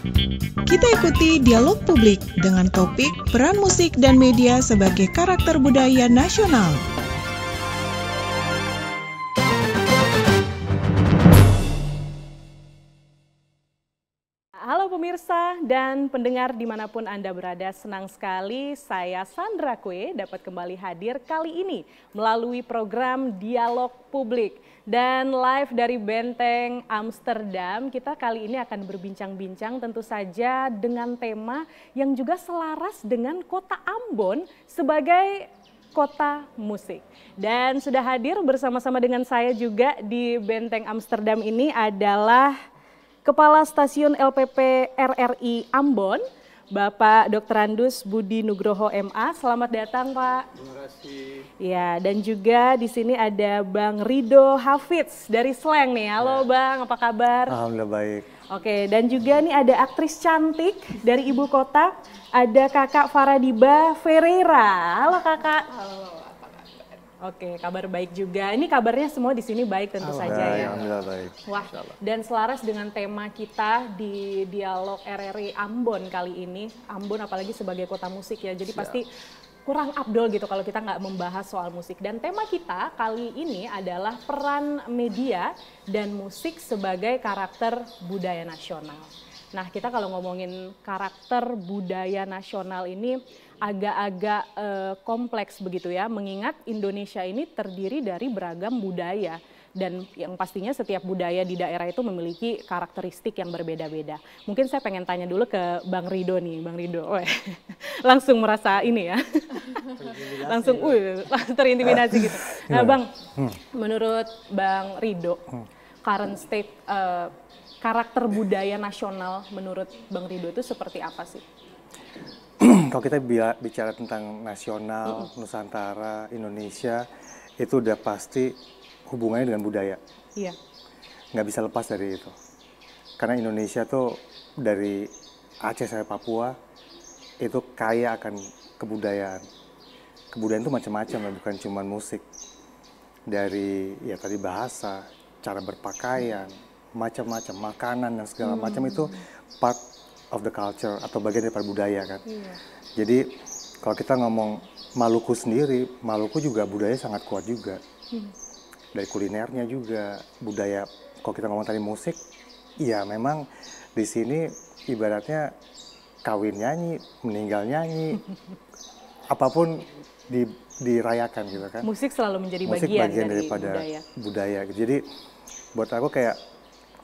Kita ikuti dialog publik dengan topik peran musik dan media sebagai karakter budaya nasional. Halo pemirsa dan pendengar dimanapun Anda berada, senang sekali saya Sandra Kue dapat kembali hadir kali ini melalui program Dialog Publik. Dan live dari Benteng Amsterdam, kita kali ini akan berbincang-bincang tentu saja dengan tema yang juga selaras dengan kota Ambon sebagai kota musik. Dan sudah hadir bersama-sama dengan saya juga di Benteng Amsterdam ini adalah Kepala Stasiun LPP RRI Ambon, Bapak Dr. Andus Budi Nugroho MA. Selamat datang, Pak. Terima kasih. Ya, dan juga di sini ada Bang Rido Hafidz dari Slang nih. Halo Bang, apa kabar? Alhamdulillah baik. Oke, dan juga nih ada aktris cantik dari ibu kota, ada Kakak Faradiba Ferreira. Halo Kakak. Halo, apa kabar? Oke, kabar baik juga. Ini kabarnya semua di sini baik tentu saja ya. Alhamdulillah baik. Wah, dan selaras dengan tema kita di Dialog RRI Ambon kali ini, Ambon apalagi sebagai kota musik ya, jadi pasti kurang abdol gitu kalau kita nggak membahas soal musik. Dan tema kita kali ini adalah peran media dan musik sebagai karakter budaya nasional. Nah, kita kalau ngomongin karakter budaya nasional ini agak-agak kompleks begitu ya, mengingat Indonesia ini terdiri dari beragam budaya. Dan yang pastinya setiap budaya di daerah itu memiliki karakteristik yang berbeda-beda. Mungkin saya pengen tanya dulu ke Bang Rido nih, Bang Rido. Langsung merasa ini ya, langsung terintimidasi gitu. Nah Bang, menurut Bang Rido, current state karakter budaya nasional menurut Bang Rido itu seperti apa sih? Kalau kita bicara tentang nasional, Nusantara, Indonesia, itu udah pasti hubungannya dengan budaya. Iya. Nggak bisa lepas dari itu. Karena Indonesia tuh dari Aceh sampai Papua, itu kaya akan kebudayaan. Kebudayaan itu macam-macam ya, bukan cuma musik. Dari ya tadi bahasa, cara berpakaian, macam-macam, makanan dan segala macam itu part of the culture atau bagian daripada budaya kan. Jadi kalau kita ngomong Maluku sendiri, Maluku juga budaya sangat kuat juga. Dari kulinernya juga, budaya, kalau kita ngomong tadi musik, ya memang di sini ibaratnya kawin nyanyi, meninggal nyanyi, apapun dirayakan gitu kan. Musik selalu menjadi Musik bagian dari daripada budaya gitu. Jadi buat aku kayak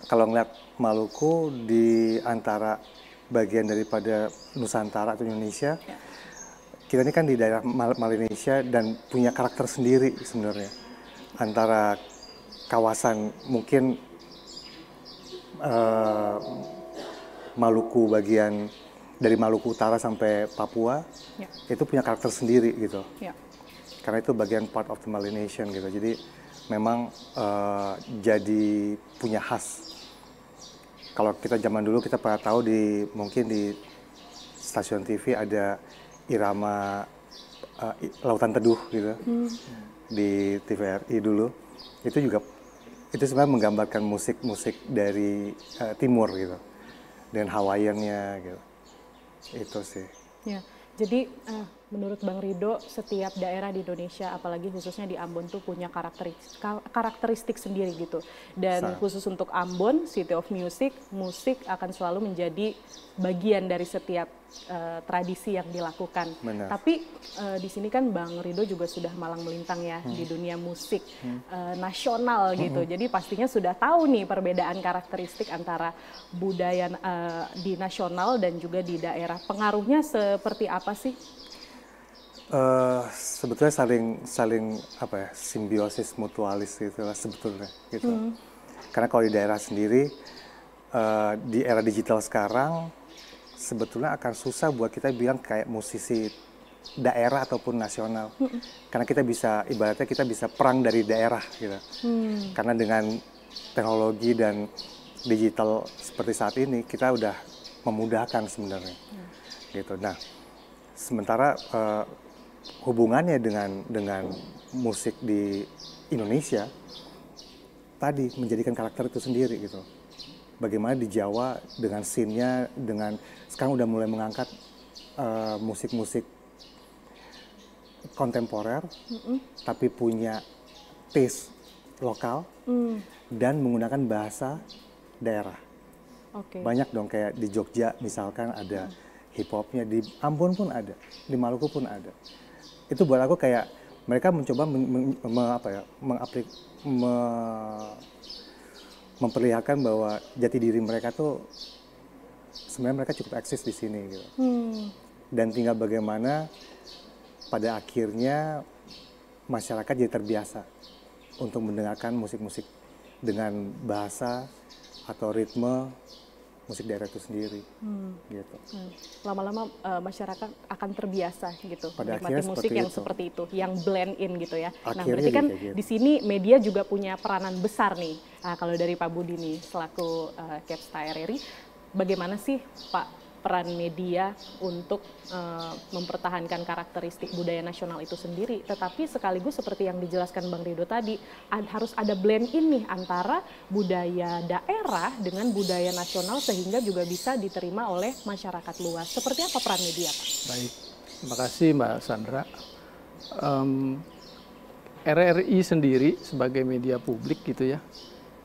kalau ngeliat Maluku di antara bagian daripada Nusantara atau Indonesia, kita ini kan di daerah Melanesia dan punya karakter sendiri sebenarnya. Antara kawasan mungkin Maluku bagian dari Maluku Utara sampai Papua, itu punya karakter sendiri gitu. Karena itu bagian part of the Melanesian gitu. Jadi memang jadi punya khas. Kalau kita zaman dulu kita pernah tahu mungkin di stasiun TV ada irama Lautan Teduh gitu di TVRI dulu. Itu juga itu sebenarnya menggambarkan musik-musik dari timur gitu, dengan Hawaiian-nya gitu. Itu sih. Ya, jadi menurut Bang Rido, setiap daerah di Indonesia, apalagi khususnya di Ambon tuh punya karakteristik sendiri gitu. Dan khusus untuk Ambon, City of Music, musik akan selalu menjadi bagian dari setiap tradisi yang dilakukan. Benar. Tapi di sini kan Bang Rido juga sudah malang melintang ya di dunia musik nasional gitu. Jadi pastinya sudah tahu nih perbedaan karakteristik antara budaya di nasional dan juga di daerah. Pengaruhnya seperti apa sih? Sebetulnya saling apa ya, simbiosis mutualis gitu lah sebetulnya gitu. Karena kalau di daerah sendiri di era digital sekarang sebetulnya akan susah buat kita bilang kayak musisi daerah ataupun nasional. Karena kita bisa ibaratnya kita bisa perang dari daerah gitu. Karena dengan teknologi dan digital seperti saat ini kita udah memudahkan sebenarnya. Gitu. Nah, sementara hubungannya dengan musik di Indonesia tadi menjadikan karakter itu sendiri gitu. bagaimana di Jawa dengan scene-nya, dengan sekarang udah mulai mengangkat musik-musik kontemporer, tapi punya taste lokal dan menggunakan bahasa daerah. Banyak dong, kayak di Jogja misalkan ada hip hopnya, di Ambon pun ada, di Maluku pun ada. Itu buat aku kayak mereka mencoba memperlihatkan bahwa jati diri mereka tuh sebenarnya mereka cukup eksis di sini gitu. Dan tinggal bagaimana pada akhirnya masyarakat jadi terbiasa untuk mendengarkan musik-musik dengan bahasa atau ritme musik daerah itu sendiri, gitu. Lama-lama masyarakat akan terbiasa gitu Pada menikmati musik yang itu. seperti itu, yang blend in gitu ya. Nah, Akhirnya berarti kan gitu. di sini media juga punya peranan besar nih. Nah, kalau dari Pak Budi nih selaku Kepsta RRI, bagaimana sih Pak peran media untuk mempertahankan karakteristik budaya nasional itu sendiri, tetapi sekaligus seperti yang dijelaskan Bang Rido tadi, harus ada blend in nih antara budaya daerah dengan budaya nasional sehingga juga bisa diterima oleh masyarakat luas. Seperti apa peran media, Pak? Baik, terima kasih Mbak Sandra. RRI sendiri sebagai media publik gitu ya,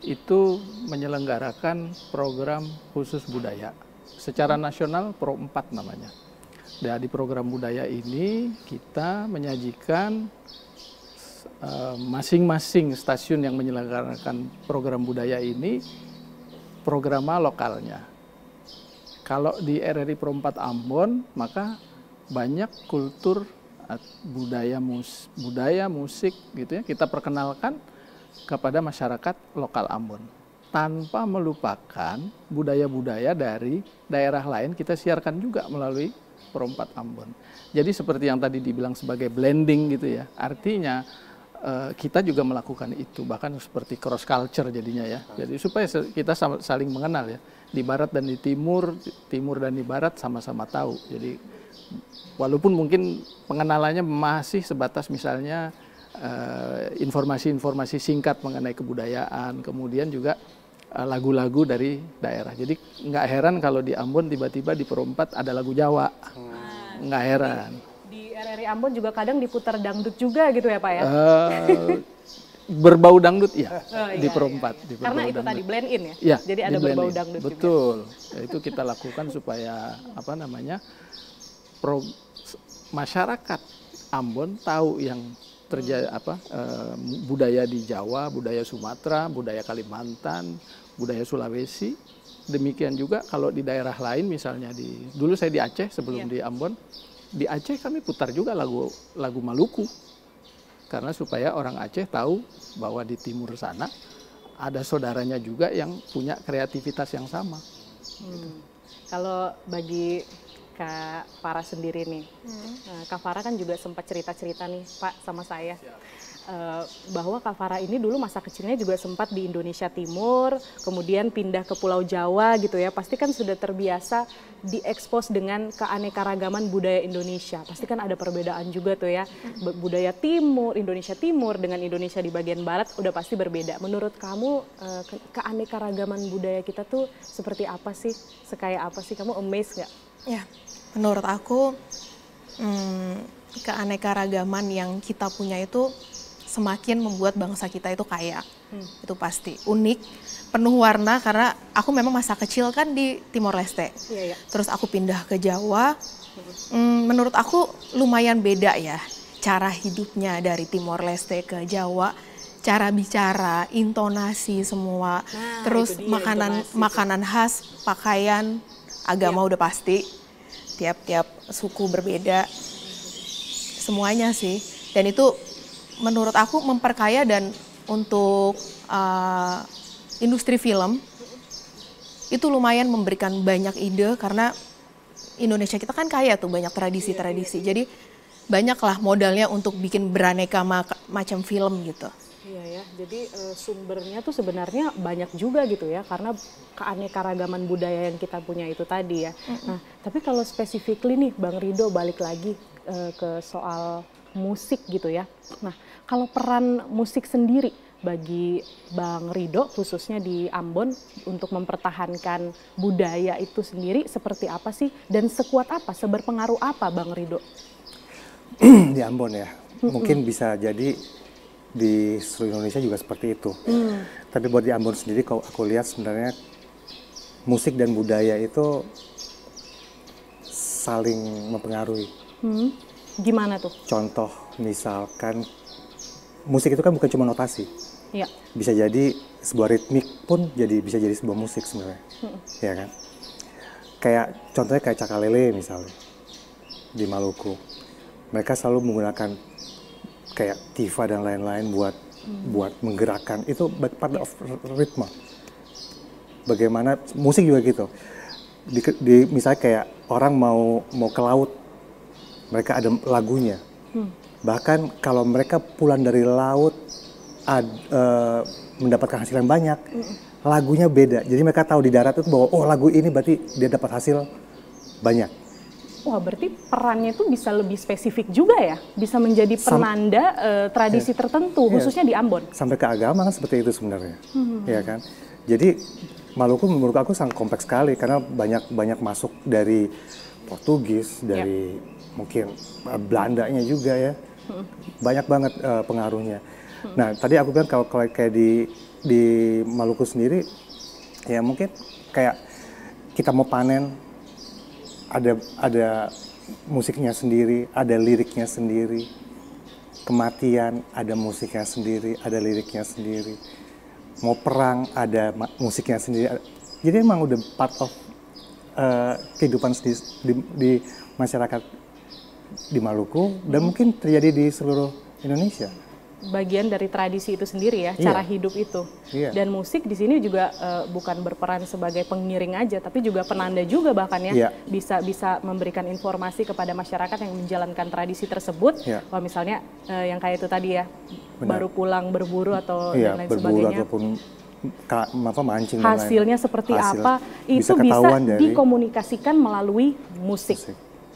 itu menyelenggarakan program khusus budaya. Secara nasional Pro 4 namanya. Dan di program budaya ini kita menyajikan masing-masing stasiun yang menyelenggarakan program budaya ini programa lokalnya. Kalau di RRI Pro 4 Ambon, maka banyak kultur budaya musik gitu ya kita perkenalkan kepada masyarakat lokal Ambon. Tanpa melupakan budaya-budaya dari daerah lain kita siarkan juga melalui Pro 4 Ambon. Jadi seperti yang tadi dibilang sebagai blending gitu ya. Artinya kita juga melakukan itu, bahkan seperti cross culture jadinya ya. Jadi supaya kita saling mengenal ya. Di barat dan di timur dan di barat sama-sama tahu. Jadi walaupun mungkin pengenalannya masih sebatas misalnya informasi-informasi singkat mengenai kebudayaan, kemudian juga lagu-lagu dari daerah. Jadi nggak heran kalau di Ambon tiba-tiba di Pro 4 ada lagu Jawa. Nggak heran. Di RRI Ambon juga kadang diputar dangdut juga gitu ya Pak ya? Berbau dangdut ya, iya, di Pro 4. Di Karena itu dangdut. tadi blend in ya? Ya, jadi ada berbau dangdut juga. Betul. Ya, itu kita lakukan supaya masyarakat Ambon tahu yang terjadi budaya di Jawa, budaya Sumatera, budaya Kalimantan, budaya Sulawesi. Demikian juga kalau di daerah lain misalnya dulu saya di Aceh sebelum di Ambon. Di Aceh kami putar juga lagu Maluku. Karena supaya orang Aceh tahu bahwa di timur sana ada saudaranya juga yang punya kreativitas yang sama. Kalau bagi Kak Farah sendiri nih, Kak Farah kan juga sempat cerita-cerita nih Pak sama saya, bahwa Kak Farah ini dulu masa kecilnya juga sempat di Indonesia Timur, kemudian pindah ke Pulau Jawa gitu ya, pasti kan sudah terbiasa diekspos dengan keanekaragaman budaya Indonesia, pasti kan ada perbedaan juga tuh ya, budaya Timur, Indonesia Timur dengan Indonesia di bagian Barat udah pasti berbeda. Menurut kamu keanekaragaman budaya kita tuh seperti apa sih, sekaya apa sih, kamu amazed nggak? Ya, menurut aku keanekaragaman yang kita punya itu semakin membuat bangsa kita itu kaya. Itu pasti unik, penuh warna, karena aku memang masa kecil kan di Timor Leste. Iya. Terus aku pindah ke Jawa. Menurut aku lumayan beda ya cara hidupnya dari Timor Leste ke Jawa. Cara bicara, intonasi semua. Terus makanan khas, pakaian, agama udah pasti, tiap-tiap suku berbeda, semuanya sih. Dan itu menurut aku memperkaya, dan untuk industri film itu lumayan memberikan banyak ide, karena Indonesia kita kan kaya tuh, banyak tradisi-tradisi. Jadi banyaklah modalnya untuk bikin beraneka macam film gitu. Iya ya, jadi sumbernya tuh sebenarnya banyak juga gitu ya, karena keanekaragaman budaya yang kita punya itu tadi ya. Nah, tapi kalau specifically nih Bang Rido balik lagi ke soal musik gitu ya. Nah, kalau peran musik sendiri bagi Bang Ridho khususnya di Ambon untuk mempertahankan budaya itu sendiri seperti apa sih dan sekuat apa, seberpengaruh apa Bang Ridho? Di Ambon ya, mungkin bisa jadi di seluruh Indonesia juga seperti itu. Tapi buat di Ambon sendiri, kalau aku lihat sebenarnya musik dan budaya itu saling mempengaruhi. Gimana tuh? Contoh, misalkan musik itu kan bukan cuma notasi. Ya. Bisa jadi sebuah ritmik pun bisa jadi sebuah musik sebenarnya. Ya kan? Kayak contohnya kayak Cakalele misalnya di Maluku. Mereka selalu menggunakan kayak tifa dan lain-lain buat menggerakkan, itu part of ritme. Bagaimana musik juga gitu. Misalnya kayak orang mau ke laut, mereka ada lagunya. Bahkan kalau mereka pulang dari laut mendapatkan hasil yang banyak, lagunya beda. Jadi mereka tahu di darat itu bahwa oh lagu ini berarti dia dapat hasil banyak. Wah, berarti perannya itu bisa lebih spesifik juga ya? Bisa menjadi penanda tradisi tertentu, khususnya di Ambon? Sampai ke agama kan seperti itu sebenarnya, ya kan? Jadi Maluku menurut aku sangat kompleks sekali karena banyak masuk dari Portugis, dari mungkin Belandanya juga ya, banyak banget pengaruhnya. Nah, tadi aku bilang kalau kayak di Maluku sendiri, ya mungkin kayak kita mau panen, ada musiknya sendiri, ada liriknya sendiri. Kematian ada musiknya sendiri, ada liriknya sendiri. Mau perang ada musiknya sendiri. Jadi emang udah part of kehidupan di masyarakat di Maluku dan mungkin terjadi di seluruh Indonesia. Bagian dari tradisi itu sendiri ya, cara hidup itu. Dan musik di sini juga bukan berperan sebagai pengiring aja, tapi juga penanda juga bahkan ya, bisa memberikan informasi kepada masyarakat yang menjalankan tradisi tersebut. Kalau misalnya yang kayak itu tadi ya, baru pulang berburu atau dan lain sebagainya. Ataupun mancing hasilnya seperti apa, itu bisa dikomunikasikan melalui musik.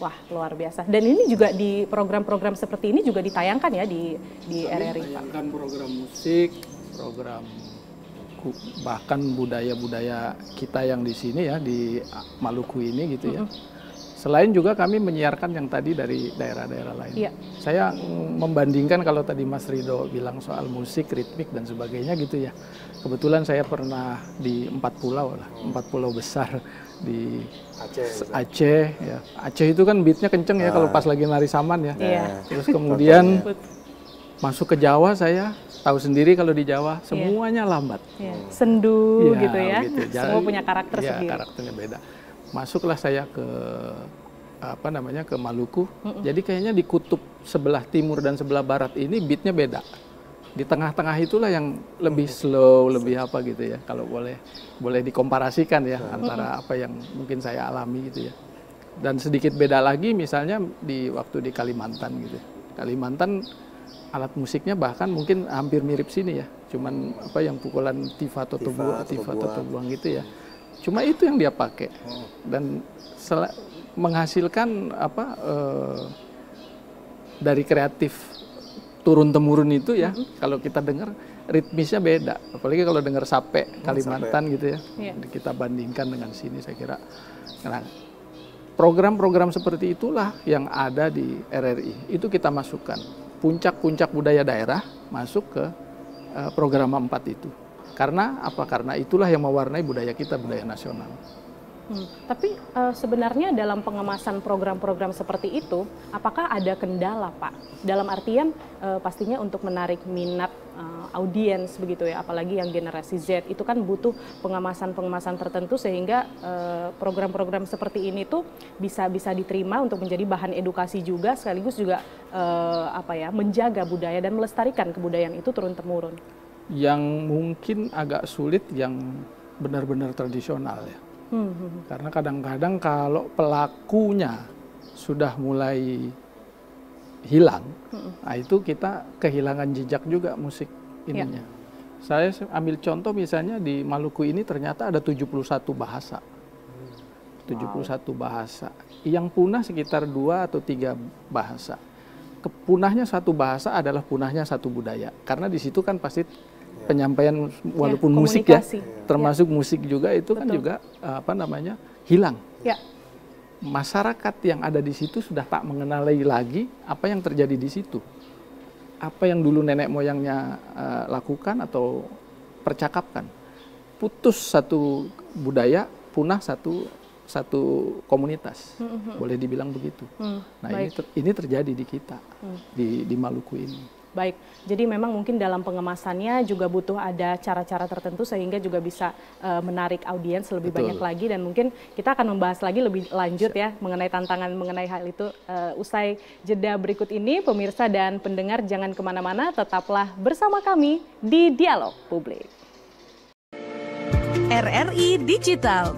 Wah, luar biasa. Dan ini juga di program-program seperti ini juga ditayangkan ya di RRI. Ditayangkan program musik, program bahkan budaya-budaya kita yang di sini ya, di Maluku ini gitu ya. Selain juga kami menyiarkan yang tadi dari daerah-daerah lain. Saya membandingkan kalau tadi Mas Ridho bilang soal musik, ritmik dan sebagainya gitu ya. Kebetulan saya pernah di 4 pulau lah, 4 pulau besar di Aceh ya. Aceh itu kan beatnya kenceng ya kalau pas lagi nari saman ya. Terus kemudian masuk ke Jawa, saya tahu sendiri kalau di Jawa semuanya lambat. Sendu gitu ya. Gitu. Semua punya karakter sendiri. Karakternya beda. Masuklah saya ke ke Maluku. Jadi kayaknya di kutub sebelah timur dan sebelah barat ini beatnya beda. Di tengah-tengah itulah yang lebih slow, lebih apa gitu ya. Kalau boleh dikomparasikan ya antara apa yang mungkin saya alami gitu ya. Dan sedikit beda lagi misalnya waktu di Kalimantan gitu. Kalimantan alat musiknya bahkan mungkin hampir mirip sini ya. Cuman yang pukulan tifa atau buang gitu ya. Cuma itu yang dia pakai. Dan menghasilkan dari kreatif turun-temurun itu ya, kalau kita dengar ritmisnya beda. Apalagi kalau dengar sape Kalimantan gitu ya, kita bandingkan dengan sini saya kira. Nah, program-program seperti itulah yang ada di RRI. Itu kita masukkan. Puncak-puncak budaya daerah masuk ke program 4 itu. Karena apa? Karena itulah yang mewarnai budaya kita, budaya nasional. Tapi sebenarnya dalam pengemasan program-program seperti itu, apakah ada kendala, Pak? Dalam artian pastinya untuk menarik minat audiens begitu ya, apalagi yang generasi Z itu kan butuh pengemasan-pengemasan tertentu sehingga program-program seperti ini tuh bisa diterima untuk menjadi bahan edukasi juga, sekaligus juga menjaga budaya dan melestarikan kebudayaan itu turun-temurun. Yang mungkin agak sulit yang benar-benar tradisional ya. Karena kadang-kadang kalau pelakunya sudah mulai hilang, nah itu kita kehilangan jejak juga musik ininya. Saya ambil contoh misalnya di Maluku ini ternyata ada 71 bahasa. 71 bahasa. Yang punah sekitar 2 atau 3 bahasa. Punahnya satu bahasa adalah punahnya satu budaya. Karena di situ kan pasti penyampaian walaupun musik ya, komunikasi. termasuk musik juga itu kan juga hilang. Ya. Masyarakat yang ada di situ sudah tak mengenali lagi apa yang terjadi di situ. Apa yang dulu nenek moyangnya lakukan atau percakapkan. Putus satu budaya, punah satu komunitas. Boleh dibilang begitu. Nah, ini terjadi di kita, di Maluku ini. Baik, jadi memang mungkin dalam pengemasannya juga butuh ada cara-cara tertentu sehingga juga bisa menarik audiens lebih banyak lagi, dan mungkin kita akan membahas lagi lebih lanjut ya mengenai tantangan mengenai hal itu usai jeda berikut ini. Pemirsa dan pendengar jangan kemana-mana, tetaplah bersama kami di Dialog Publik. RRI Digital.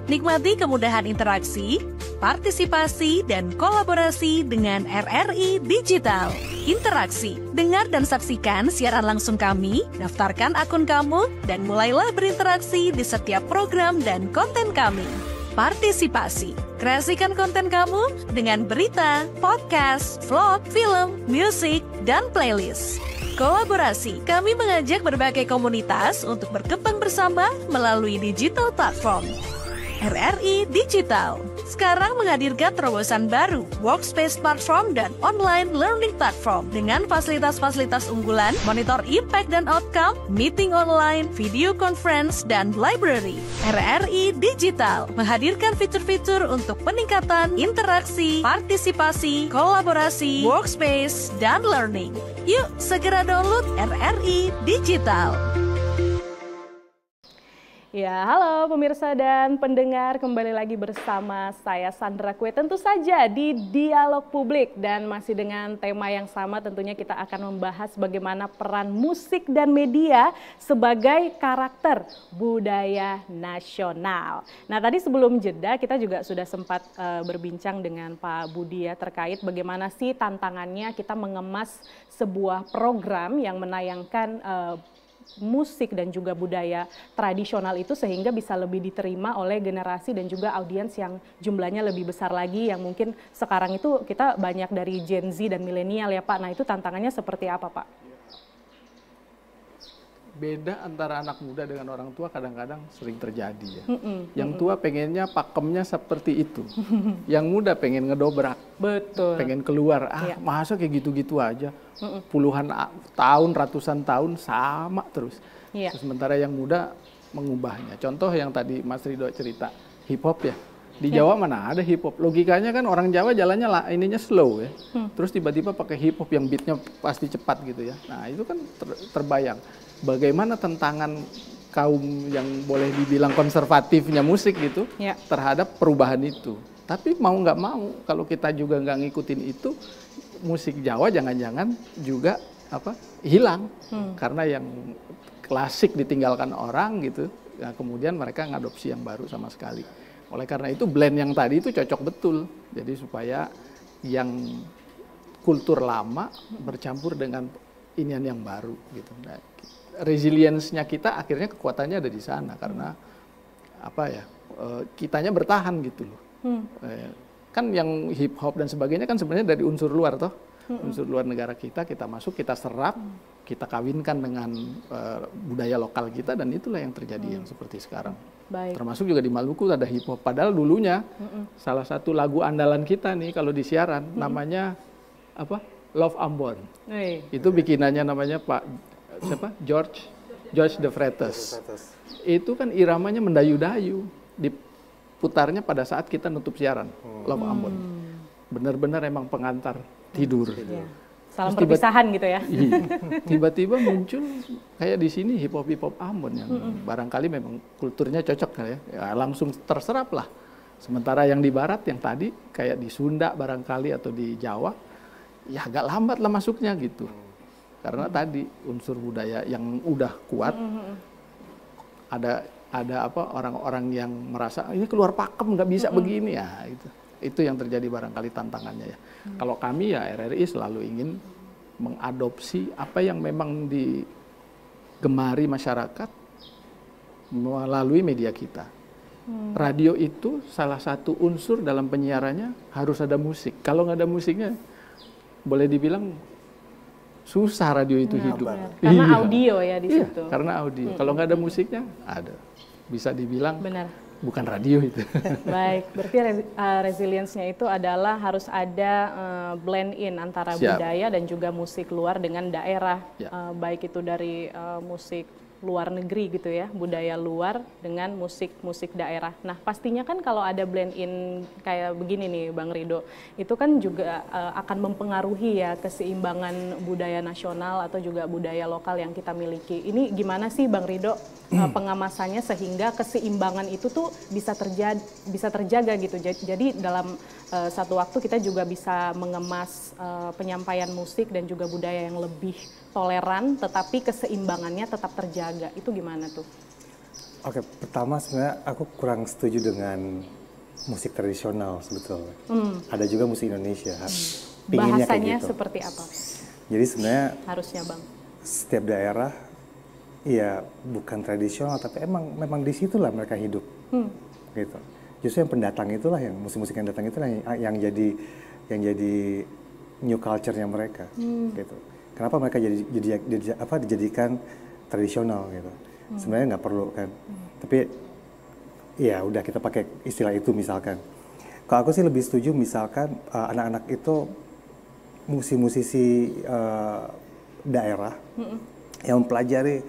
Nikmati kemudahan interaksi, partisipasi, dan kolaborasi dengan RRI Digital. Interaksi, dengar dan saksikan siaran langsung kami, daftarkan akun kamu, dan mulailah berinteraksi di setiap program dan konten kami. Partisipasi, kreasikan konten kamu dengan berita, podcast, vlog, film, musik, dan playlist. Kolaborasi, kami mengajak berbagai komunitas untuk berkembang bersama melalui digital platform. RRI Digital sekarang menghadirkan terobosan baru, workspace platform dan online learning platform dengan fasilitas-fasilitas unggulan, monitor impact dan outcome, meeting online, video conference, dan library. RRI Digital menghadirkan fitur-fitur untuk peningkatan interaksi, partisipasi, kolaborasi, workspace, dan learning. Yuk segera download RRI Digital. Ya, halo pemirsa dan pendengar, kembali lagi bersama saya Sandra Kue, tentu saja di Dialog Publik, dan masih dengan tema yang sama. Tentunya kita akan membahas bagaimana peran musik dan media sebagai karakter budaya nasional. Nah, tadi sebelum jeda kita juga sudah sempat berbincang dengan Pak Budi ya, terkait bagaimana sih tantangannya kita mengemas sebuah program yang menayangkan musik dan juga budaya tradisional itu sehingga bisa lebih diterima oleh generasi dan juga audiens yang jumlahnya lebih besar lagi, yang mungkin sekarang itu kita banyak dari Gen Z dan milenial ya Pak. Nah, itu tantangannya seperti apa Pak? Beda antara anak muda dengan orang tua kadang-kadang sering terjadi ya. Yang tua pengennya pakemnya seperti itu. Yang muda pengen ngedobrak. Betul. Pengen keluar. Masa kayak gitu-gitu aja. Puluhan tahun, ratusan tahun sama terus. Sementara yang muda mengubahnya. Contoh yang tadi Mas Ridho cerita, hip hop ya. Di Jawa mana ada hip hop? Logikanya kan orang Jawa jalannya ininya slow ya. Terus tiba-tiba pakai hip hop yang beatnya pasti cepat gitu ya. Nah, itu kan terbayang. Bagaimana tantangan kaum yang boleh dibilang konservatifnya musik gitu terhadap perubahan itu. Tapi mau nggak mau, kalau kita juga nggak ngikutin itu, musik Jawa jangan-jangan juga hilang. Karena yang klasik ditinggalkan orang gitu, ya kemudian mereka ngadopsi yang baru sama sekali. Oleh karena itu blend yang tadi itu cocok betul. Jadi supaya yang kultur lama bercampur dengan inian yang baru gitu. Nah, resilience-nya kita akhirnya kekuatannya ada di sana karena kitanya bertahan gitu loh. Kan yang hip hop dan sebagainya kan sebenarnya dari unsur luar toh. Unsur luar negara kita masuk, kita serap, kita kawinkan dengan budaya lokal kita, dan itulah yang terjadi yang seperti sekarang. Baik. Termasuk juga di Maluku ada hip hop, padahal dulunya salah satu lagu andalan kita nih kalau di siaran namanya Love Ambon. Itu bikinannya namanya George de Freitas. Itu kan iramanya mendayu-dayu, diputarnya pada saat kita nutup siaran. Love Ambon. Benar-benar emang pengantar tidur. Salam perpisahan gitu ya. Tiba-tiba muncul kayak di sini hip hop Ambon yang barangkali memang kulturnya cocok kan ya. Langsung terserap lah. Sementara yang di barat yang tadi kayak di Sunda barangkali atau di Jawa ya agak lambat lah masuknya gitu. Karena tadi unsur budaya yang udah kuat, ada orang-orang yang merasa ini keluar pakem nggak bisa begini ya, itu yang terjadi barangkali tantangannya ya. Kalau kami ya RRI selalu ingin mengadopsi apa yang memang digemari masyarakat melalui media kita. Radio itu salah satu unsur dalam penyiarannya harus ada musik. Kalau nggak ada musiknya, boleh dibilang susah radio itu hidup. Benar. Karena Iya. audio ya di Iya, situ. karena audio. Kalau nggak ada musiknya, ada. Bisa dibilang Benar. bukan radio itu. Baik, berarti resilience-nya itu adalah harus ada blend in antara Siap. budaya dan juga musik luar dengan daerah, Ya. baik itu dari musik luar negeri gitu ya, budaya luar dengan musik daerah. Nah, pastinya kan kalau ada blend in kayak begini nih Bang Rido, itu kan juga akan mempengaruhi ya keseimbangan budaya nasional atau juga budaya lokal yang kita miliki. Ini gimana sih Bang Rido pengemasannya sehingga keseimbangan itu tuh bisa terjaga gitu. Jadi dalam satu waktu kita juga bisa mengemas penyampaian musik dan juga budaya yang lebih toleran, tetapi keseimbangannya tetap terjaga. Itu gimana tuh? Oke, pertama sebenarnya aku kurang setuju dengan musik tradisional sebetulnya. Ada juga musik Indonesia. Pinginnya kayak Bahasanya gitu. seperti apa? Jadi sebenarnya Harusnya Bang. setiap daerah, ya bukan tradisional, tapi memang di situlah mereka hidup. Gitu. Justru yang pendatang itulah, yang musik-musik yang datang itulah yang jadi new culture-nya mereka. Gitu. Kenapa mereka dijadikan tradisional gitu? Sebenarnya nggak perlu kan. Tapi ya udah kita pakai istilah itu misalkan. Kalau aku sih lebih setuju misalkan anak-anak itu musisi-musisi daerah yang mempelajari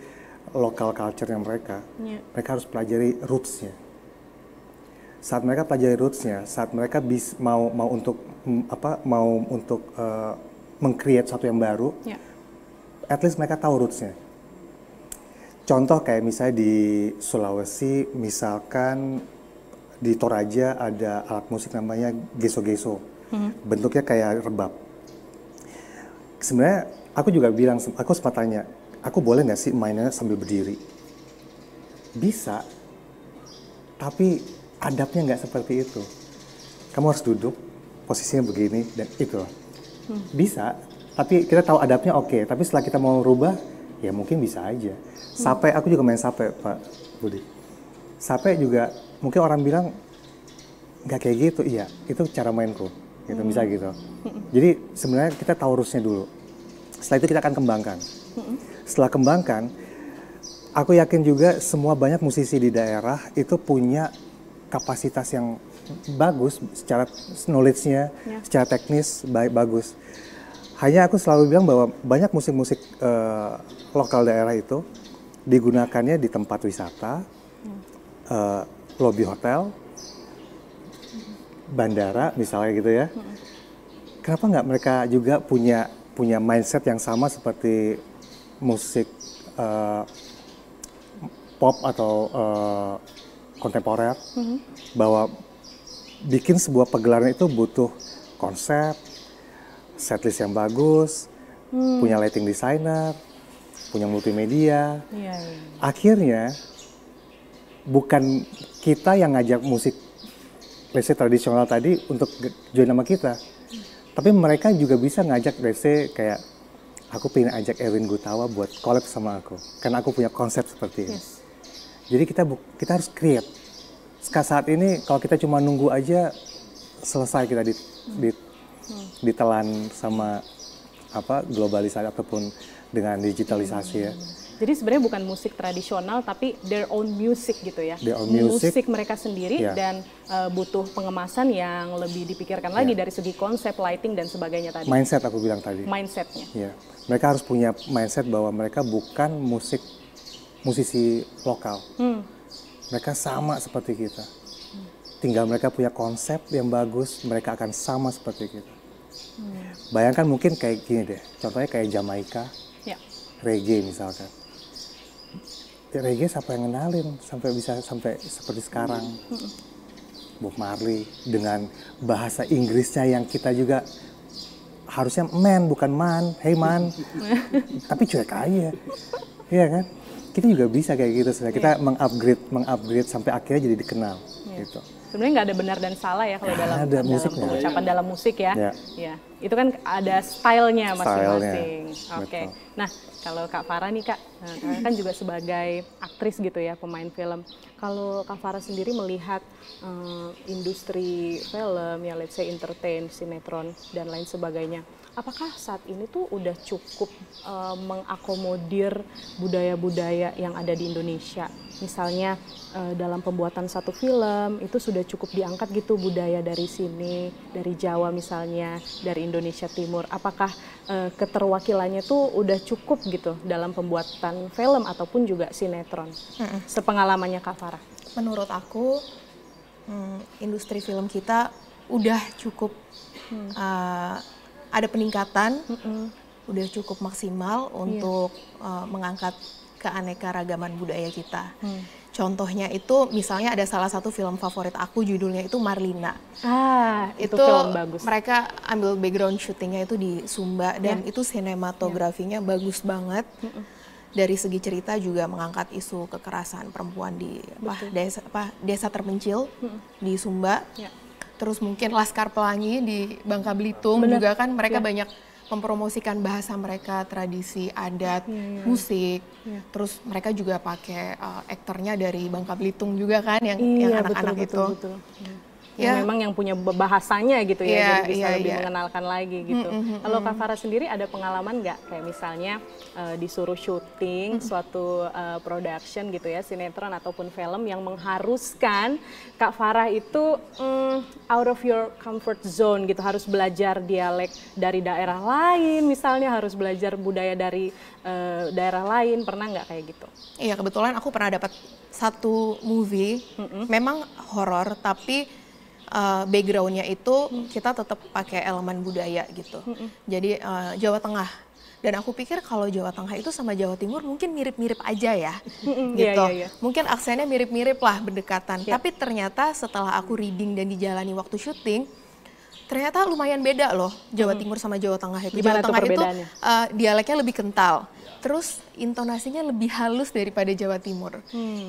lokal culture-nya mereka. Mereka harus pelajari roots-nya. Saat mereka pelajari roots-nya, saat mereka mau untuk meng-create sesuatu yang baru, at least mereka tahu roots-nya. Contoh kayak misalnya di Sulawesi, misalkan di Toraja ada alat musik namanya geso-geso. Bentuknya kayak rebab. Sebenarnya aku juga bilang, aku sempat tanya, aku boleh nggak sih mainnya sambil berdiri? Bisa, tapi adabnya nggak seperti itu. Kamu harus duduk, posisinya begini, dan itu. Bisa, tapi kita tahu adabnya oke. Tapi setelah kita mau rubah, ya mungkin bisa aja. Sape, aku juga main sape, Pak Budi. Sape juga, mungkin orang bilang, nggak kayak gitu. Iya, itu cara mainku. Gitu, bisa gitu. Jadi sebenarnya kita tahu roots-nya dulu. Setelah itu kita akan kembangkan. Setelah kembangkan, aku yakin juga semua banyak musisi di daerah itu punya kapasitas yang bagus secara knowledge-nya, secara teknis bagus. Hanya aku selalu bilang bahwa banyak musik-musik lokal daerah itu digunakannya di tempat wisata, lobby hotel, bandara misalnya gitu ya. Kenapa nggak mereka juga punya mindset yang sama seperti musik pop atau kontemporer, bahwa bikin sebuah pegelaran itu butuh konsep, setlist yang bagus, punya lighting designer, punya multimedia. Akhirnya bukan kita yang ngajak musik let's say tradisional tadi untuk join sama kita, tapi mereka juga bisa ngajak let's say kayak aku pengen ajak Erwin Gutawa buat collab sama aku, karena aku punya konsep seperti ini. Jadi kita harus create. Saat ini kalau kita cuma nunggu aja selesai kita ditelan sama globalisasi ataupun dengan digitalisasi ya. Jadi sebenarnya bukan musik tradisional tapi their own music gitu ya. Their own music mereka sendiri dan butuh pengemasan yang lebih dipikirkan lagi dari segi konsep, lighting dan sebagainya tadi. Mindset aku bilang tadi. Mindsetnya. Ya, mereka harus punya mindset bahwa mereka bukan musisi lokal. Mereka sama seperti kita. Tinggal mereka punya konsep yang bagus, mereka akan sama seperti kita. Bayangkan mungkin kayak gini deh, contohnya kayak Jamaika, reggae misalkan. Reggae siapa yang kenalin sampai seperti sekarang? Bob Marley dengan bahasa Inggrisnya yang kita juga harusnya man bukan man, hey man, tapi cuek aja, iya kan? Kita juga bisa kayak gitu, kita mengupgrade sampai akhirnya jadi dikenal, gitu. Sebenarnya nggak ada benar dan salah ya kalau dalam pengucapan dalam musik ya. Ya. Itu kan ada stylenya masing-masing. Oke. Nah, kalau Kak Farah nih Kak, Kakak kan juga sebagai aktris gitu ya, pemain film. Kalau Kak Farah sendiri melihat industri film, ya let's say entertain, sinetron dan lain sebagainya, apakah saat ini tuh udah cukup mengakomodir budaya-budaya yang ada di Indonesia? Misalnya dalam pembuatan satu film itu sudah cukup diangkat gitu budaya dari sini, dari Jawa misalnya, dari Indonesia Timur. Apakah keterwakilannya tuh udah cukup gitu dalam pembuatan film ataupun juga sinetron? Sepengalamannya Kak Farah. Menurut aku industri film kita udah cukup ada peningkatan, udah cukup maksimal untuk mengangkat keanekaragaman budaya kita. Contohnya itu misalnya ada salah satu film favorit aku, judulnya itu Marlina. Itu film bagus. Mereka ambil background syutingnya itu di Sumba dan itu sinematografinya bagus banget. Dari segi cerita juga mengangkat isu kekerasan perempuan di desa terpencil di Sumba. Terus mungkin Laskar Pelangi di Bangka Belitung juga kan mereka banyak mempromosikan bahasa mereka, tradisi, adat, musik. Terus mereka juga pakai aktornya dari Bangka Belitung juga kan yang anak-anak itu. Betul. Yang memang yang punya bahasanya gitu ya, jadi bisa lebih mengenalkan lagi gitu. Kalau Kak Farah sendiri ada pengalaman nggak kayak misalnya disuruh syuting suatu production gitu ya, sinetron ataupun film yang mengharuskan Kak Farah itu out of your comfort zone gitu, harus belajar dialek dari daerah lain misalnya, harus belajar budaya dari daerah lain, pernah nggak kayak gitu? Iya, kebetulan aku pernah dapat satu movie, memang horor tapi backgroundnya itu kita tetap pakai elemen budaya gitu. Jadi Jawa Tengah. Dan aku pikir kalau Jawa Tengah itu sama Jawa Timur mungkin mirip-mirip aja ya, gitu. Mungkin aksennya mirip-mirip lah, berdekatan. Tapi ternyata setelah aku reading dan dijalani waktu syuting, ternyata lumayan beda loh Jawa Timur sama Jawa Tengah itu. Gimana Jawa Tengah itu dialeknya lebih kental. Terus intonasinya lebih halus daripada Jawa Timur.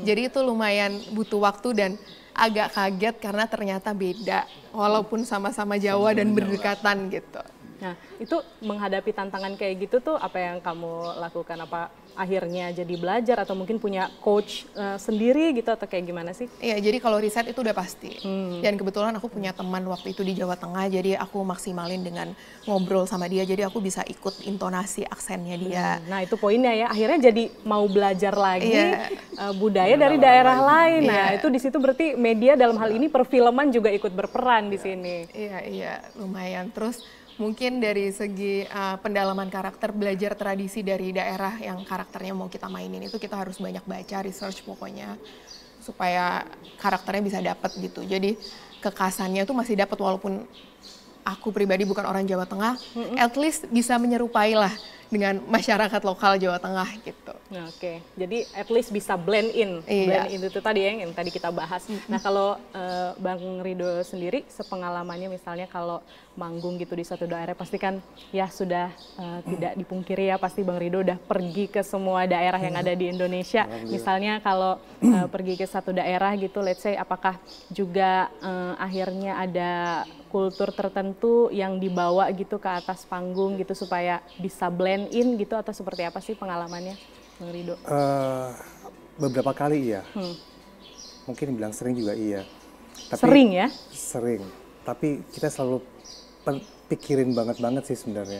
Jadi itu lumayan butuh waktu dan agak kaget karena ternyata beda walaupun sama-sama Jawa dan berdekatan gitu. Nah, itu menghadapi tantangan kayak gitu tuh apa yang kamu lakukan? Apa akhirnya jadi belajar atau mungkin punya coach sendiri gitu atau kayak gimana sih? Iya, jadi kalau riset itu udah pasti. Dan kebetulan aku punya teman waktu itu di Jawa Tengah, jadi aku maksimalin dengan ngobrol sama dia, jadi aku bisa ikut intonasi aksennya dia. Nah, itu poinnya ya, akhirnya jadi mau belajar lagi budaya dari daerah lain. Nah, itu di situ berarti media dalam hal ini perfilman juga ikut berperan di sini. Iya, lumayan. Terus mungkin dari segi pendalaman karakter, belajar tradisi dari daerah yang karakternya mau kita mainin itu kita harus banyak baca, research pokoknya supaya karakternya bisa dapat gitu. Jadi kekasannya itu masih dapat walaupun aku pribadi bukan orang Jawa Tengah, at least bisa menyerupai lah dengan masyarakat lokal Jawa Tengah gitu. Nah, oke. Jadi at least bisa blend in. Blend in itu tadi yang tadi kita bahas. Nah, kalau Bang Rido sendiri sepengalamannya misalnya kalau manggung gitu di suatu daerah, pasti kan ya sudah tidak dipungkiri ya, pasti Bang Rido udah pergi ke semua daerah yang ada di Indonesia. Misalnya kalau pergi ke satu daerah gitu, let's say apakah juga akhirnya ada kultur tertentu yang dibawa gitu ke atas panggung gitu supaya bisa blend in gitu, atau seperti apa sih pengalamannya Bang Rido? Beberapa kali iya, mungkin bilang sering juga iya. Tapi, sering ya? Sering, tapi kita selalu pikirin banget sih sebenarnya.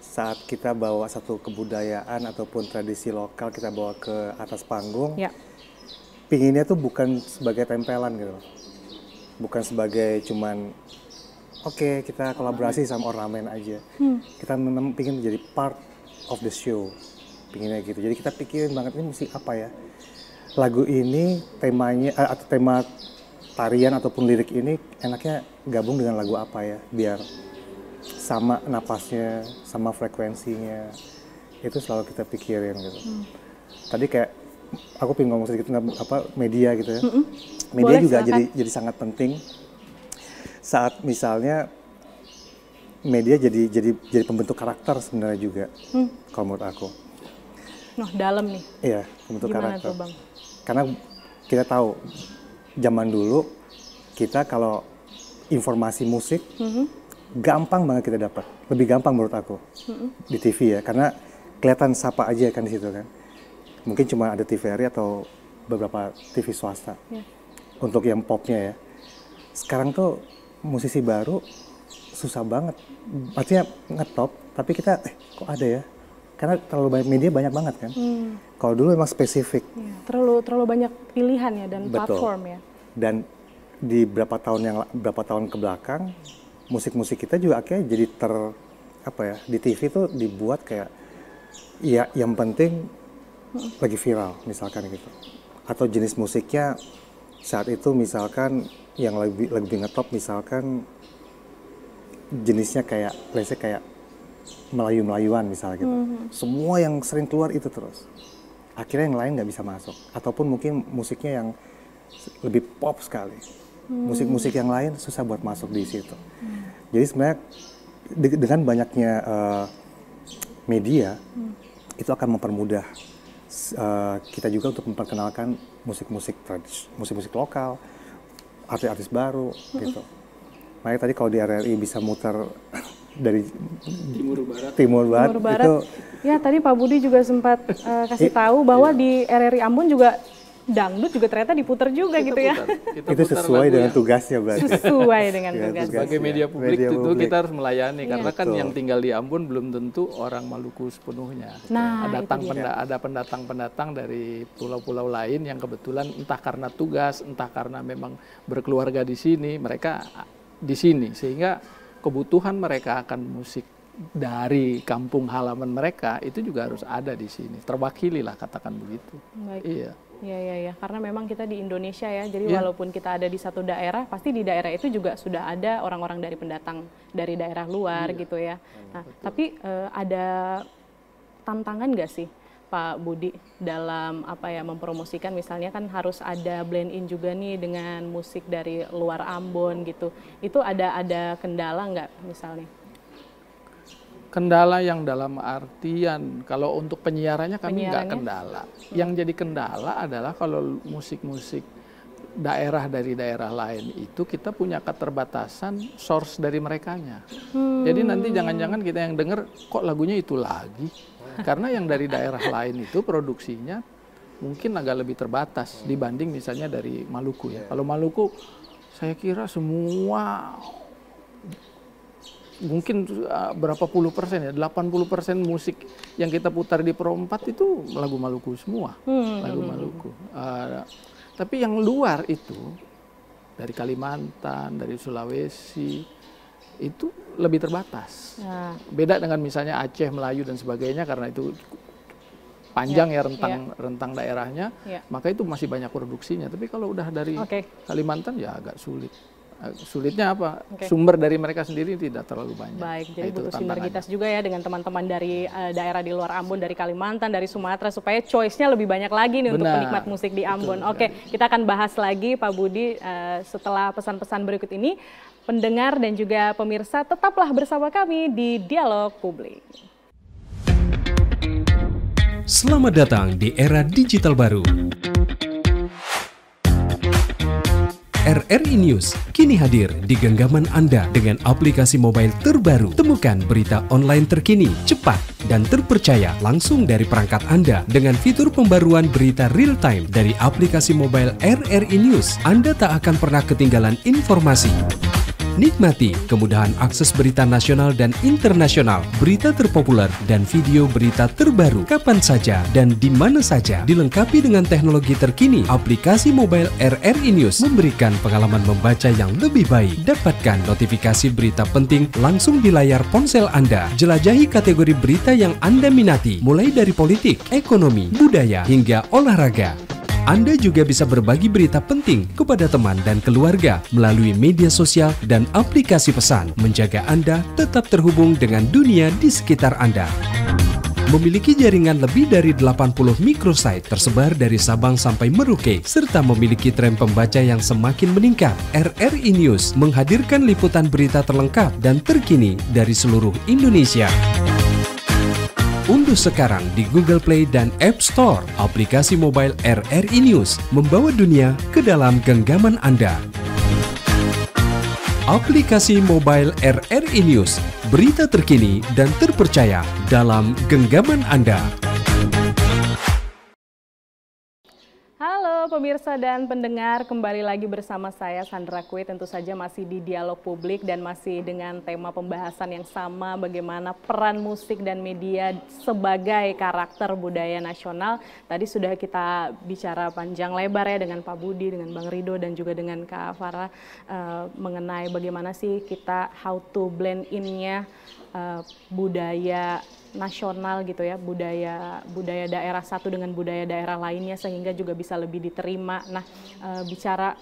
Saat kita bawa satu kebudayaan ataupun tradisi lokal kita bawa ke atas panggung, pinginnya tuh bukan sebagai tempelan gitu, bukan sebagai cuman oke, kita kolaborasi sama ornamen aja. Kita pengen menjadi part of the show, pinginnya gitu. Jadi kita pikirin banget ini mesti apa ya. Lagu ini temanya atau tema tarian ataupun lirik ini enaknya gabung dengan lagu apa ya, biar sama napasnya, sama frekuensinya. Itu selalu kita pikirin gitu. Tadi kayak aku pengen ngomong sedikit apa media gitu ya. Media boleh, juga jadi sangat penting. Saat misalnya media jadi pembentuk karakter sebenarnya juga, kalau menurut aku. Nah, dalam nih. Iya, pembentuk gimana karakter. Tuh, Bang? Karena kita tahu zaman dulu kita kalau informasi musik gampang banget kita dapat, lebih gampang menurut aku di TV ya, karena kelihatan siapa aja kan di situ kan. Mungkin cuma ada TVRI atau beberapa TV swasta untuk yang popnya ya. Sekarang tuh musisi baru susah banget. Artinya ngetop, tapi kita kok ada ya? Karena terlalu banyak media, banyak banget kan. Kalau dulu memang spesifik. Ya, terlalu banyak pilihan ya dan platform ya. Dan di berapa tahun ke belakang, musik-musik kita juga akhirnya jadi di TV tuh dibuat kayak ya yang penting lagi viral misalkan gitu. Atau jenis musiknya saat itu misalkan yang lebih ngetop misalkan jenisnya kayak Melayu-Melayuan misalnya gitu. Semua yang sering keluar itu terus. Akhirnya yang lain nggak bisa masuk. Ataupun mungkin musiknya yang lebih pop sekali. Musik-musik yang lain susah buat masuk di situ. Jadi sebenarnya dengan banyaknya media itu akan mempermudah kita juga untuk memperkenalkan musik-musik lokal, artis-artis baru gitu. Makanya tadi kalau di RRI bisa muter dari Timur Barat itu ya tadi Pak Budi juga sempat kasih tahu bahwa di RRI Ambon juga dangdut juga ternyata diputer juga gitu ya. Itu sesuai dengan tugasnya berarti. Sesuai dengan tugasnya. Sebagai media publik itu kita harus melayani karena kan yang tinggal di Ambon belum tentu orang Maluku sepenuhnya. Nah, ada pendatang-pendatang dari pulau-pulau lain yang kebetulan entah karena tugas, entah karena memang berkeluarga di sini, mereka di sini sehingga kebutuhan mereka akan musik dari kampung halaman mereka itu juga harus ada di sini. Terwakili lah katakan begitu. Baik. Iya. Ya, karena memang kita di Indonesia ya, jadi walaupun kita ada di satu daerah, pasti di daerah itu juga sudah ada orang-orang dari pendatang dari daerah luar gitu ya. Nah, tapi ada tantangan nggak sih Pak Budi dalam mempromosikan, misalnya kan harus ada blend in juga nih dengan musik dari luar Ambon gitu. Itu ada kendala nggak misalnya? Kendala yang dalam artian kalau untuk penyiarannya kami nggak kendala. Yang jadi kendala adalah kalau musik-musik daerah dari daerah lain itu kita punya keterbatasan source dari merekanya. Jadi nanti jangan-jangan kita yang dengar kok lagunya itu lagi. Karena yang dari daerah lain itu produksinya mungkin agak lebih terbatas dibanding misalnya dari Maluku ya. Kalau Maluku saya kira semua mungkin berapa puluh persen ya, 80% musik yang kita putar di Pro 4 itu lagu Maluku semua, lagu Maluku. Tapi yang luar itu dari Kalimantan, dari Sulawesi itu lebih terbatas. Beda dengan misalnya Aceh, Melayu dan sebagainya karena itu panjang rentang daerahnya, maka itu masih banyak produksinya. Tapi kalau udah dari Kalimantan ya agak sulit. Sulitnya apa? Sumber dari mereka sendiri tidak terlalu banyak. Baik, jadi butuh sinergitas juga ya dengan teman-teman dari daerah di luar Ambon, dari Kalimantan, dari Sumatera, supaya choice-nya lebih banyak lagi nih untuk penikmat musik di Ambon. Kita akan bahas lagi Pak Budi setelah pesan-pesan berikut ini. Pendengar dan juga pemirsa tetaplah bersama kami di Dialog Publik. Selamat datang di era digital baru. RRI News kini hadir di genggaman Anda dengan aplikasi mobile terbaru. Temukan berita online terkini, cepat, dan terpercaya langsung dari perangkat Anda dengan fitur pembaruan berita real time dari aplikasi mobile RRI News. Anda tak akan pernah ketinggalan informasi. Nikmati kemudahan akses berita nasional dan internasional, berita terpopuler, dan video berita terbaru kapan saja dan di mana saja. Dilengkapi dengan teknologi terkini, aplikasi mobile RRI News memberikan pengalaman membaca yang lebih baik. Dapatkan notifikasi berita penting langsung di layar ponsel Anda. Jelajahi kategori berita yang Anda minati, mulai dari politik, ekonomi, budaya, hingga olahraga. Anda juga bisa berbagi berita penting kepada teman dan keluarga melalui media sosial dan aplikasi pesan, menjaga Anda tetap terhubung dengan dunia di sekitar Anda. Memiliki jaringan lebih dari 80 microsite tersebar dari Sabang sampai Merauke, serta memiliki tren pembaca yang semakin meningkat. RRI News menghadirkan liputan berita terlengkap dan terkini dari seluruh Indonesia. Unduh sekarang di Google Play dan App Store aplikasi mobile RRI News, membawa dunia ke dalam genggaman Anda. Aplikasi mobile RRI News, berita terkini dan terpercaya dalam genggaman Anda. Halo pemirsa dan pendengar, kembali lagi bersama saya Sandra Kue, tentu saja masih di Dialog Publik dan masih dengan tema pembahasan yang sama, bagaimana peran musik dan media sebagai karakter budaya nasional. Tadi sudah kita bicara panjang lebar ya dengan Pak Budi, dengan Bang Rido dan juga dengan Kak Farah mengenai bagaimana sih kita how to blend in-nya budaya nasional gitu ya, budaya daerah satu dengan budaya daerah lainnya sehingga juga bisa lebih diterima. Nah, bicara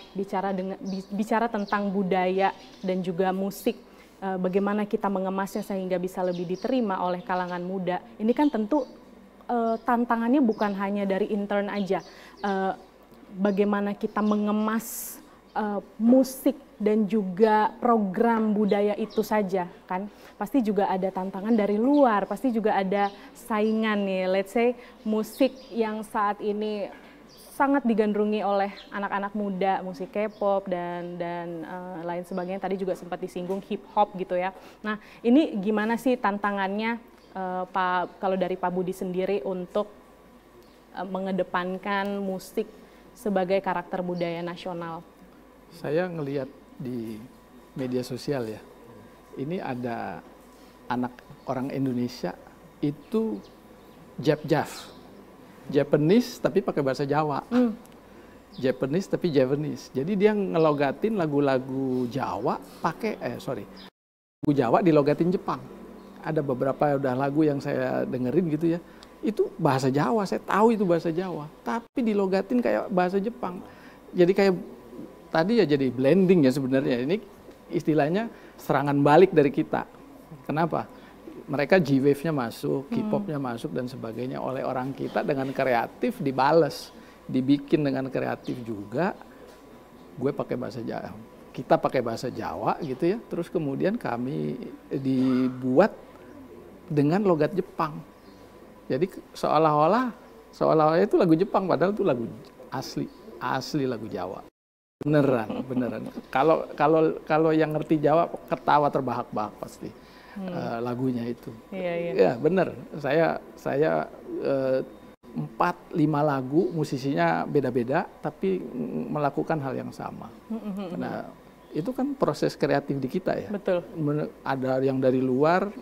tentang budaya dan juga musik, bagaimana kita mengemasnya sehingga bisa lebih diterima oleh kalangan muda. Ini kan tentu tantangannya bukan hanya dari intern aja. Bagaimana kita mengemas musik dan juga program budaya itu saja kan, pasti juga ada tantangan dari luar, pasti juga ada saingan nih. Let's say musik yang saat ini sangat digandrungi oleh anak-anak muda, musik K-pop dan lain sebagainya. Tadi juga sempat disinggung hip hop gitu ya. Nah, ini gimana sih tantangannya kalau dari Pak Budi sendiri untuk mengedepankan musik sebagai karakter budaya nasional? Saya ngelihat di media sosial ya, ini ada anak orang Indonesia itu Japanese tapi pakai bahasa Jawa. Japanese tapi Javanese. Jadi dia ngelogatin lagu-lagu Jawa pakai lagu Jawa dilogatin Jepang. Ada beberapa udah lagu yang saya dengerin gitu ya. Itu bahasa Jawa, saya tahu itu bahasa Jawa, tapi dilogatin kayak bahasa Jepang. Jadi kayak tadi ya jadi blending ya sebenarnya. Ini istilahnya serangan balik dari kita. Kenapa? Mereka G-Wave-nya masuk, K-pop-nya masuk dan sebagainya oleh orang kita dengan kreatif dibales, dibikin dengan kreatif juga. Gue pakai bahasa Jawa, kita pakai bahasa Jawa gitu ya. Terus kemudian kami dibuat dengan logat Jepang. Jadi seolah-olah itu lagu Jepang padahal itu lagu asli lagu Jawa. Beneran. Kalau yang ngerti Jawa ketawa terbahak-bahak pasti lagunya itu. Iya. Ya bener. Saya 4-5 lagu musisinya beda-beda tapi melakukan hal yang sama. Nah itu kan proses kreatif di kita ya. Betul. Ada yang dari luar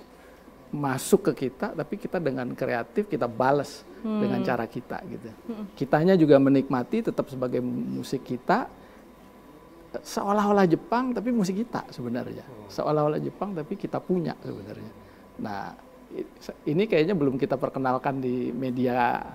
masuk ke kita, tapi kita dengan kreatif kita balas dengan cara kita gitu. Kitanya juga menikmati tetap sebagai musik kita. Seolah-olah Jepang tapi musik kita sebenarnya. Seolah-olah Jepang tapi kita punya sebenarnya. Nah, ini kayaknya belum kita perkenalkan di media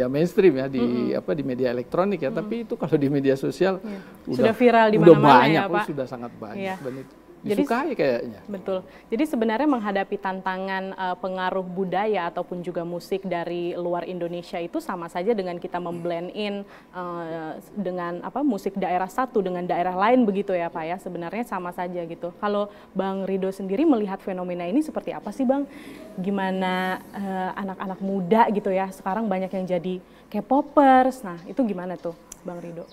mainstream ya, di media elektronik ya, tapi itu kalau di media sosial sudah viral di mana-mana banyak ya, Pak. Sudah sangat banyak. Iya. Disukai kayaknya. Betul. Jadi sebenarnya menghadapi tantangan pengaruh budaya ataupun juga musik dari luar Indonesia itu sama saja dengan kita memblend in dengan musik daerah satu dengan daerah lain begitu ya Pak ya. Sebenarnya sama saja gitu. Kalau Bang Rido sendiri melihat fenomena ini seperti apa sih Bang? Gimana anak-anak muda gitu ya sekarang banyak yang jadi K-popers. Nah itu gimana tuh Bang Rido?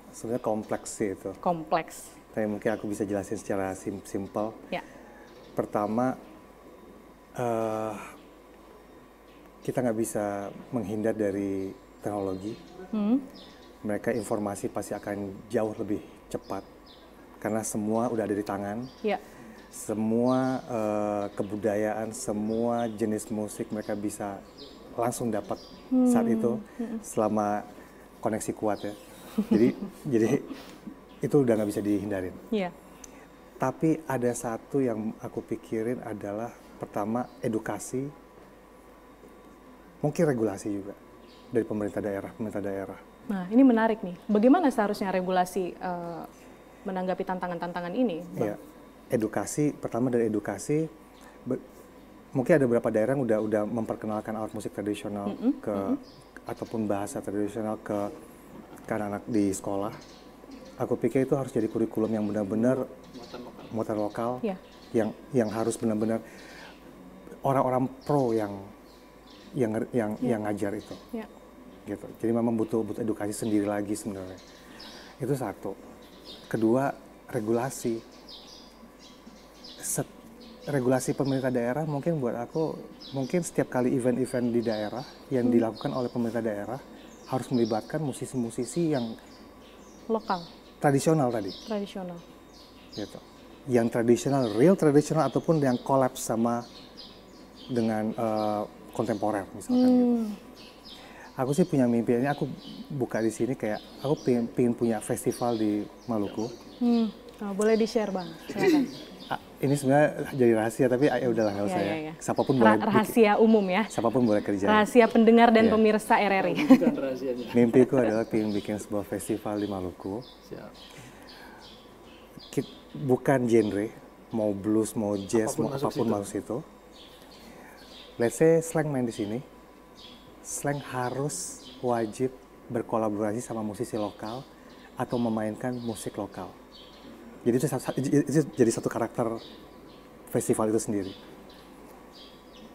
Sebenarnya kompleks sih itu. Kompleks. Tapi mungkin aku bisa jelasin secara simpel. Ya. Pertama, kita nggak bisa menghindar dari teknologi. Mereka informasi pasti akan jauh lebih cepat karena semua udah ada di tangan. Ya. Semua kebudayaan, semua jenis musik mereka bisa langsung dapat saat itu selama koneksi kuat ya. Jadi itu udah nggak bisa dihindarin. Iya. Tapi ada satu yang aku pikirin adalah pertama edukasi, mungkin regulasi juga dari pemerintah daerah. Nah ini menarik nih. Bagaimana seharusnya regulasi menanggapi tantangan-tantangan ini? Iya. Edukasi, pertama dari edukasi. Mungkin ada beberapa daerah yang udah memperkenalkan alat musik tradisional ataupun bahasa tradisional ke anak-anak di sekolah. Aku pikir itu harus jadi kurikulum yang benar-benar muatan lokal, yang harus benar-benar orang-orang pro yang ngajar itu. Gitu. Jadi memang butuh edukasi sendiri lagi sebenarnya. Itu satu. Kedua, regulasi. Regulasi pemerintah daerah mungkin buat aku, mungkin setiap kali event-event di daerah yang dilakukan oleh pemerintah daerah, harus melibatkan musisi-musisi yang Lokal, tradisional tadi, tradisional. gitu. Yang tradisional, real tradisional ataupun yang collab sama dengan kontemporer misalkan. Gitu. Aku sih punya mimpi ini, aku buka di sini kayak aku pengen punya festival di Maluku. Oh, boleh di-share Bang, silakan. Ini sebenarnya jadi rahasia, tapi ya udahlah nggak usah ya. Siapapun boleh Rahasia umum ya. Siapapun boleh kerja. Rahasia pendengar dan pemirsa RRI. Bukan rahasianya. Mimpiku adalah pengen bikin sebuah festival di Maluku. Siap. Bukan genre, mau blues, mau jazz, Apapun mau masuk apapun situ. masuk situ. Let's say Slang main di sini. Slang harus wajib berkolaborasi sama musisi lokal atau memainkan musik lokal. Jadi itu jadi satu karakter festival itu sendiri.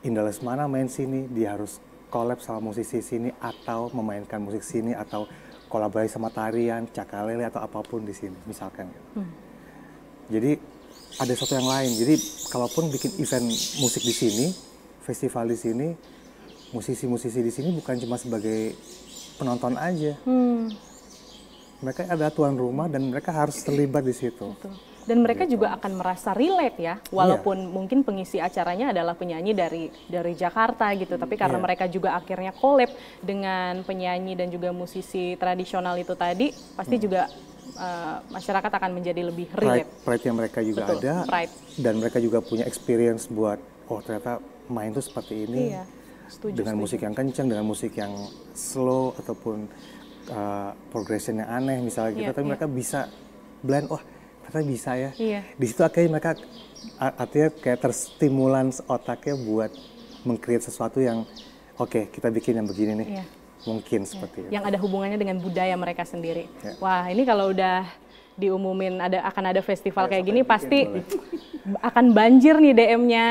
Indah Lesmana main sini, dia harus collab sama musisi sini atau memainkan musik sini atau kolaborasi sama tarian, cakalele atau apapun di sini misalkan. Jadi ada sesuatu yang lain. Jadi kalaupun bikin event musik di sini, festival di sini, musisi-musisi di sini bukan cuma sebagai penonton aja. Mereka adalah tuan rumah dan mereka harus terlibat di situ. Betul. Dan mereka juga akan merasa relate ya, walaupun mungkin pengisi acaranya adalah penyanyi dari Jakarta gitu, tapi karena mereka juga akhirnya collab dengan penyanyi dan juga musisi tradisional itu tadi, pasti juga masyarakat akan menjadi lebih relate. Pride yang mereka juga Betul, ada, pride. dan mereka juga punya experience buat, oh ternyata main tuh seperti ini, Iya, setuju, dengan musik yang kencang, dengan musik yang slow ataupun progression yang aneh misalnya gitu, tapi mereka bisa blend, wah ternyata bisa ya. Di situ akhirnya mereka artinya kayak terstimulans otaknya buat meng-create sesuatu yang oke, kita bikin yang begini nih. Mungkin seperti itu. Yang ada hubungannya dengan budaya mereka sendiri. Wah, ini kalau udah diumumin akan ada festival kayak gini pasti akan banjir nih DM-nya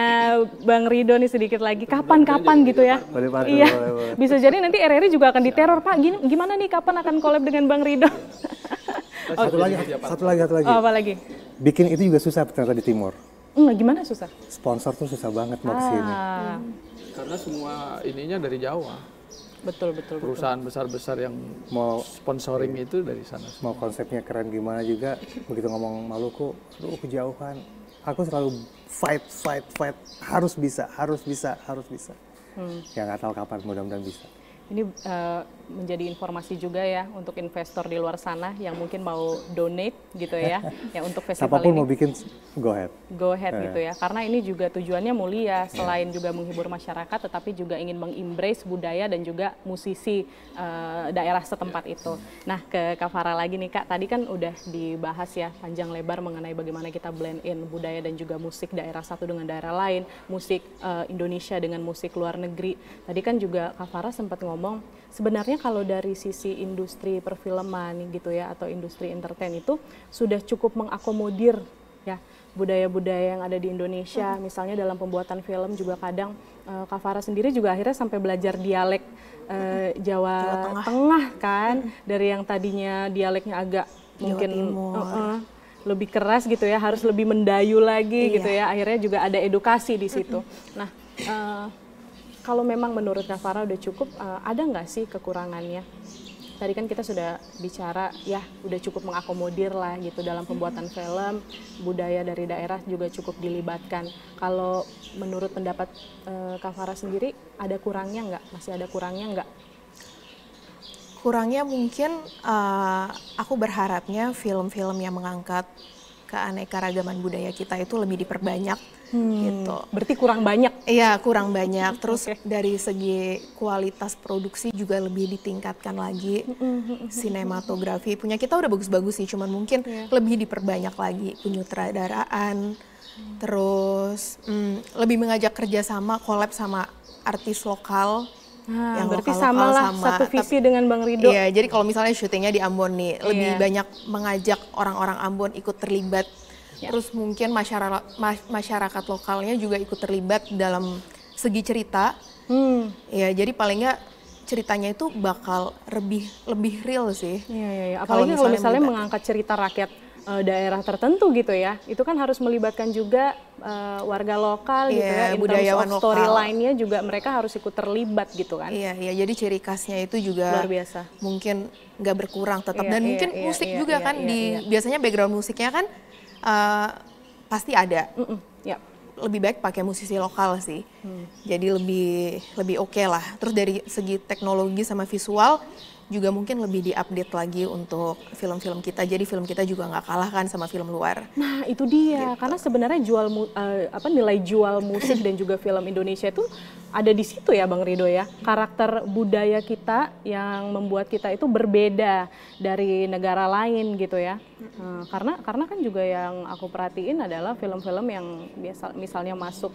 Bang Ridho nih sedikit lagi. Kapan-kapan gitu ya. Iya. Bisa jadi nanti RRI juga akan diteror, Pak. Gimana nih kapan akan collab dengan Bang Ridho? Satu lagi. Oh, apa lagi? Bikin itu juga susah ternyata di Timur. Gimana susah? Sponsor tuh susah banget mau kesini. Karena semua ininya dari Jawa. Betul. Perusahaan besar-besar yang mau sponsoring itu dari sana. Mau konsepnya keren gimana juga, begitu ngomong Maluku, aduh kejauhan. Aku selalu fight. Harus bisa. Ya nggak tahu kapan, mudah-mudahan bisa. Ini menjadi informasi juga ya untuk investor di luar sana yang mungkin mau donate gitu ya, ya untuk festival Siapapun ini. mau bikin, go ahead. Go ahead gitu ya, karena ini juga tujuannya mulia, selain juga menghibur masyarakat, tetapi juga ingin mengembrace budaya dan juga musisi daerah setempat itu. Nah, ke Kak Farah lagi nih Kak, tadi kan udah dibahas ya panjang lebar mengenai bagaimana kita blend in budaya dan juga musik daerah satu dengan daerah lain, musik Indonesia dengan musik luar negeri. Tadi kan juga Kak Farah sempat ngomong, sebenarnya kalau dari sisi industri perfilman gitu ya atau industri entertain itu sudah cukup mengakomodir ya budaya-budaya yang ada di Indonesia. Misalnya dalam pembuatan film juga kadang Kak Farah sendiri juga akhirnya sampai belajar dialek Jawa Tengah kan, dari yang tadinya dialeknya agak mungkin lebih keras gitu ya, harus lebih mendayu lagi gitu ya. Akhirnya juga ada edukasi di situ. Nah, kalau memang menurut Kak Farah udah cukup, ada nggak sih kekurangannya? Tadi kan kita sudah bicara ya udah cukup mengakomodir lah gitu dalam pembuatan film, budaya dari daerah juga cukup dilibatkan. Kalau menurut pendapat Kak Farah sendiri ada kurangnya nggak? Masih ada kurangnya nggak? Kurangnya mungkin aku berharapnya film-film yang mengangkat keanekaragaman budaya kita itu lebih diperbanyak. Gitu. Berarti kurang banyak? Iya, kurang banyak. Terus dari segi kualitas produksi juga lebih ditingkatkan lagi. Sinematografi punya kita udah bagus-bagus sih, cuman mungkin lebih diperbanyak lagi penyutradaraan. Terus lebih mengajak kerjasama, collab sama artis lokal. Yang berarti sama lah, satu visi dengan Bang Ridho. Iya, jadi kalau misalnya syutingnya di Ambon nih, lebih banyak mengajak orang-orang Ambon ikut terlibat. Terus mungkin masyarakat lokalnya juga ikut terlibat dalam segi cerita. Ya, jadi paling nggak ceritanya itu bakal lebih real sih. Iya. Apalagi kalau misalnya mengangkat cerita rakyat daerah tertentu gitu ya, itu kan harus melibatkan juga warga lokal gitu ya, in budayawan terms of storyline-nya juga mereka harus ikut terlibat gitu kan. Iya, jadi ciri khasnya itu juga luar biasa. Mungkin nggak berkurang tetap, dan mungkin musik iya, juga kan biasanya background musiknya kan pasti ada. Ya. Lebih baik pakai musisi lokal sih, jadi lebih oke lah. Terus dari segi teknologi sama visual juga mungkin lebih diupdate lagi untuk film-film kita. Jadi film kita juga nggak kalah kan sama film luar. Nah itu dia, karena sebenarnya nilai jual musik dan juga film Indonesia itu ada di situ ya Bang Ridho ya. Karakter budaya kita yang membuat kita itu berbeda dari negara lain gitu ya. Karena kan juga yang aku perhatiin adalah film-film yang misalnya masuk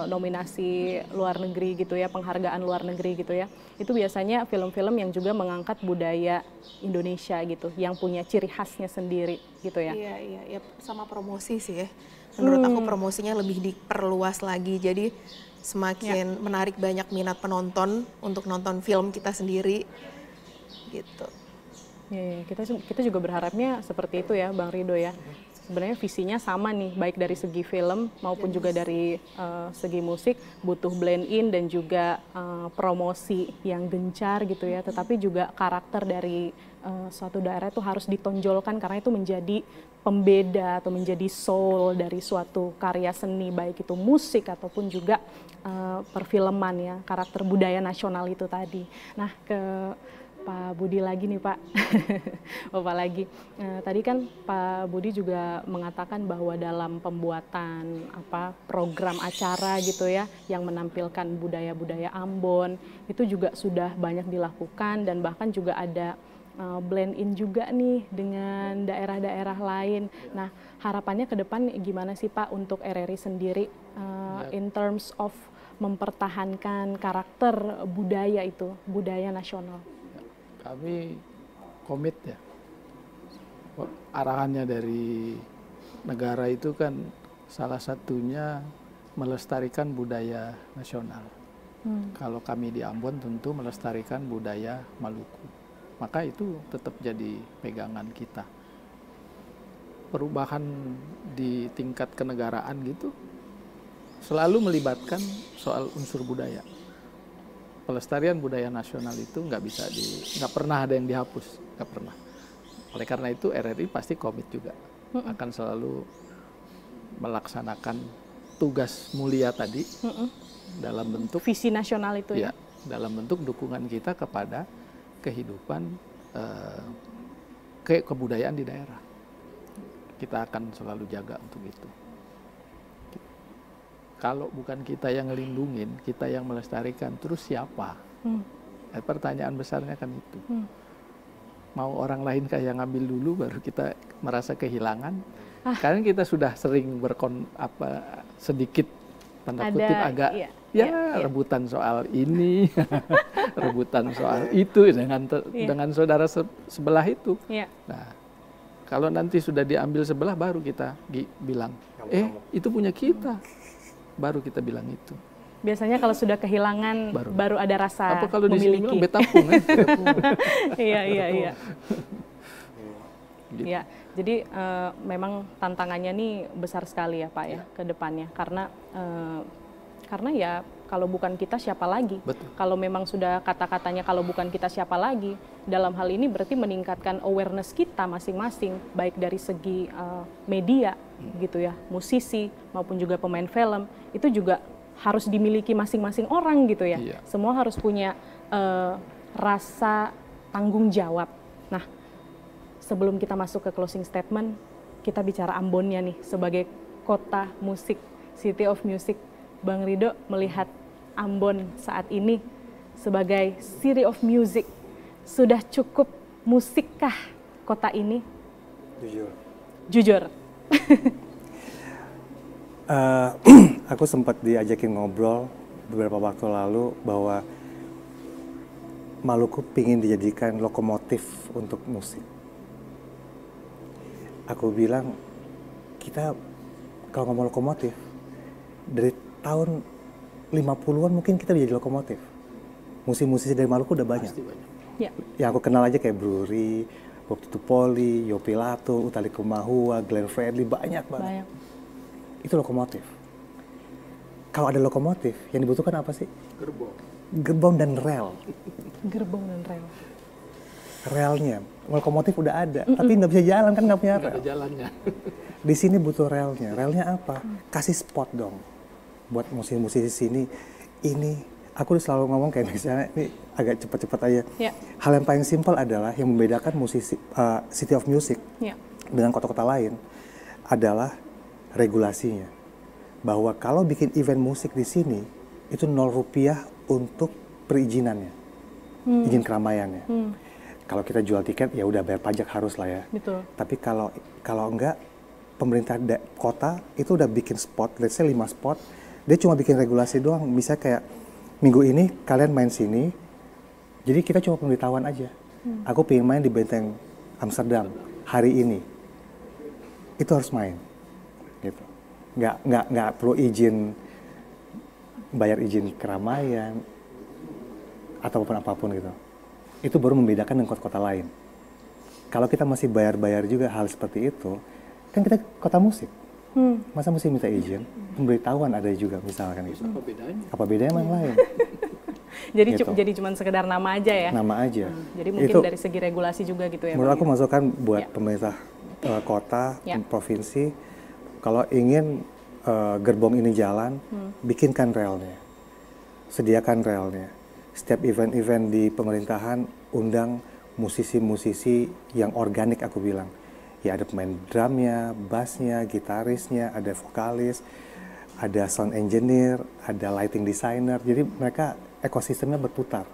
nominasi luar negeri gitu ya, penghargaan luar negeri gitu ya. Itu biasanya film-film yang juga mengangkat budaya Indonesia gitu, yang punya ciri khasnya sendiri gitu ya. Iya, sama promosi sih ya. Menurut aku promosinya lebih diperluas lagi, jadi semakin menarik banyak minat penonton untuk nonton film kita sendiri gitu. Ya, kita juga berharapnya seperti itu ya Bang Ridho ya. Sebenarnya visinya sama nih, baik dari segi film maupun juga dari segi musik, butuh blend in dan juga promosi yang gencar gitu ya. Tetapi juga karakter dari suatu daerah itu harus ditonjolkan karena itu menjadi pembeda atau menjadi soul dari suatu karya seni, baik itu musik ataupun juga perfilman ya, karakter budaya nasional itu tadi. Nah, ke Pak Budi lagi nih Pak, Bapak lagi. Tadi kan Pak Budi juga mengatakan bahwa dalam pembuatan program acara gitu ya, yang menampilkan budaya-budaya Ambon, itu juga sudah banyak dilakukan dan bahkan juga ada blend in juga nih dengan daerah-daerah lain. Nah, harapannya ke depan gimana sih Pak untuk RRI sendiri in terms of mempertahankan karakter budaya itu, budaya nasional? Kami komit ya, arahannya dari negara itu kan salah satunya melestarikan budaya nasional. Kalau kami di Ambon tentu melestarikan budaya Maluku, maka itu tetap jadi pegangan kita. Perubahan di tingkat kenegaraan gitu selalu melibatkan soal unsur budaya. Pelestarian budaya nasional itu nggak pernah ada yang dihapus, nggak pernah. Oleh karena itu RRI pasti komit juga akan selalu melaksanakan tugas mulia tadi dalam bentuk visi nasional itu ya, dalam bentuk dukungan kita kepada kehidupan kebudayaan di daerah. Kita akan selalu jaga untuk itu. Kalau bukan kita yang ngelindungin, kita yang melestarikan, terus siapa? Pertanyaan besarnya kan itu. Mau orang lain kayak ngambil dulu, baru kita merasa kehilangan. Karena kita sudah sering sedikit tanda kutip agak rebutan soal ini, rebutan soal itu dengan saudara sebelah itu. Nah, kalau nanti sudah diambil sebelah, baru kita bilang, itu punya kita. Baru kita bilang itu. Biasanya kalau sudah kehilangan baru ada rasa kalau memiliki. Di sini betapung kan? Iya. Gitu. Ya, jadi memang tantangannya nih besar sekali ya Pak ya ke depannya, karena ya kalau bukan kita siapa lagi? Betul. Kalau memang sudah kata-katanya kalau bukan kita siapa lagi, dalam hal ini berarti meningkatkan awareness kita masing-masing, baik dari segi media gitu ya, musisi maupun juga pemain film, itu juga harus dimiliki masing-masing orang gitu ya. Iya. Semua harus punya rasa tanggung jawab. Nah, sebelum kita masuk ke closing statement, kita bicara Ambonnya nih sebagai kota musik, City of Music. Bang Ridho melihat Ambon saat ini sebagai City of Music, sudah cukup musikkah kota ini? Jujur. Aku sempat diajakin ngobrol beberapa waktu lalu bahwa Maluku pingin dijadikan lokomotif untuk musik. Aku bilang, kita kalau ngomong lokomotif, dari tahun 50-an mungkin kita jadi lokomotif. Musisi-musisi dari Maluku udah banyak. Ya. Yang aku kenal aja kayak Bruri, Bob Tutupoli, Yopi Lato, Utha Likumahua, Glenn Fredly, banyak banget. Itu lokomotif. Kalau ada lokomotif, yang dibutuhkan apa sih? Gerbong dan rel. Gerbong dan rel. Relnya, lokomotif udah ada, tapi nggak bisa jalan kan, nggak punya rel. Nggak ada jalannya. Di sini butuh relnya. Relnya apa? Kasih spot dong buat musisi-musisi sini. Ini aku selalu ngomong kayak misalnya ini agak cepat-cepat aja. Yeah. Hal yang paling simpel adalah yang membedakan musisi City of Music dengan kota-kota lain adalah regulasinya. Bahwa kalau bikin event musik di sini itu 0 rupiah untuk perizinannya, izin keramaiannya. Kalau kita jual tiket ya udah bayar pajak harus lah ya. Betul. Tapi kalau enggak, pemerintah kota itu udah bikin spot, let's say 5 spot, dia cuma bikin regulasi doang. Misalnya kayak minggu ini kalian main sini, jadi kita cuma pemberitahuan aja. Aku pengen main di Benteng Amsterdam hari ini, itu harus main, gitu. Nggak perlu izin, bayar izin keramaian ataupun apapun gitu. Itu baru membedakan dengan kota-kota lain. Kalau kita masih bayar-bayar juga hal seperti itu, kan kita kota musik. Masa mesti minta izin? Pemberitahuan ada juga misalkan gitu. Apa bedanya? Apa bedanya sama yang lain? Jadi Gitu. jadi cuma sekedar nama aja ya. Nama aja. Jadi mungkin Itu, dari segi regulasi juga gitu ya. menurut Bang, aku ya? masukan buat Ya. pemerintah kota, Ya. provinsi, kalau ingin gerbong ini jalan, bikinkan relnya, sediakan relnya. Setiap event-event di pemerintahan undang musisi-musisi yang organik, aku bilang. Ya ada pemain drumnya, bassnya, gitarisnya, ada vokalis, ada sound engineer, ada lighting designer. Jadi mereka ekosistemnya berputar,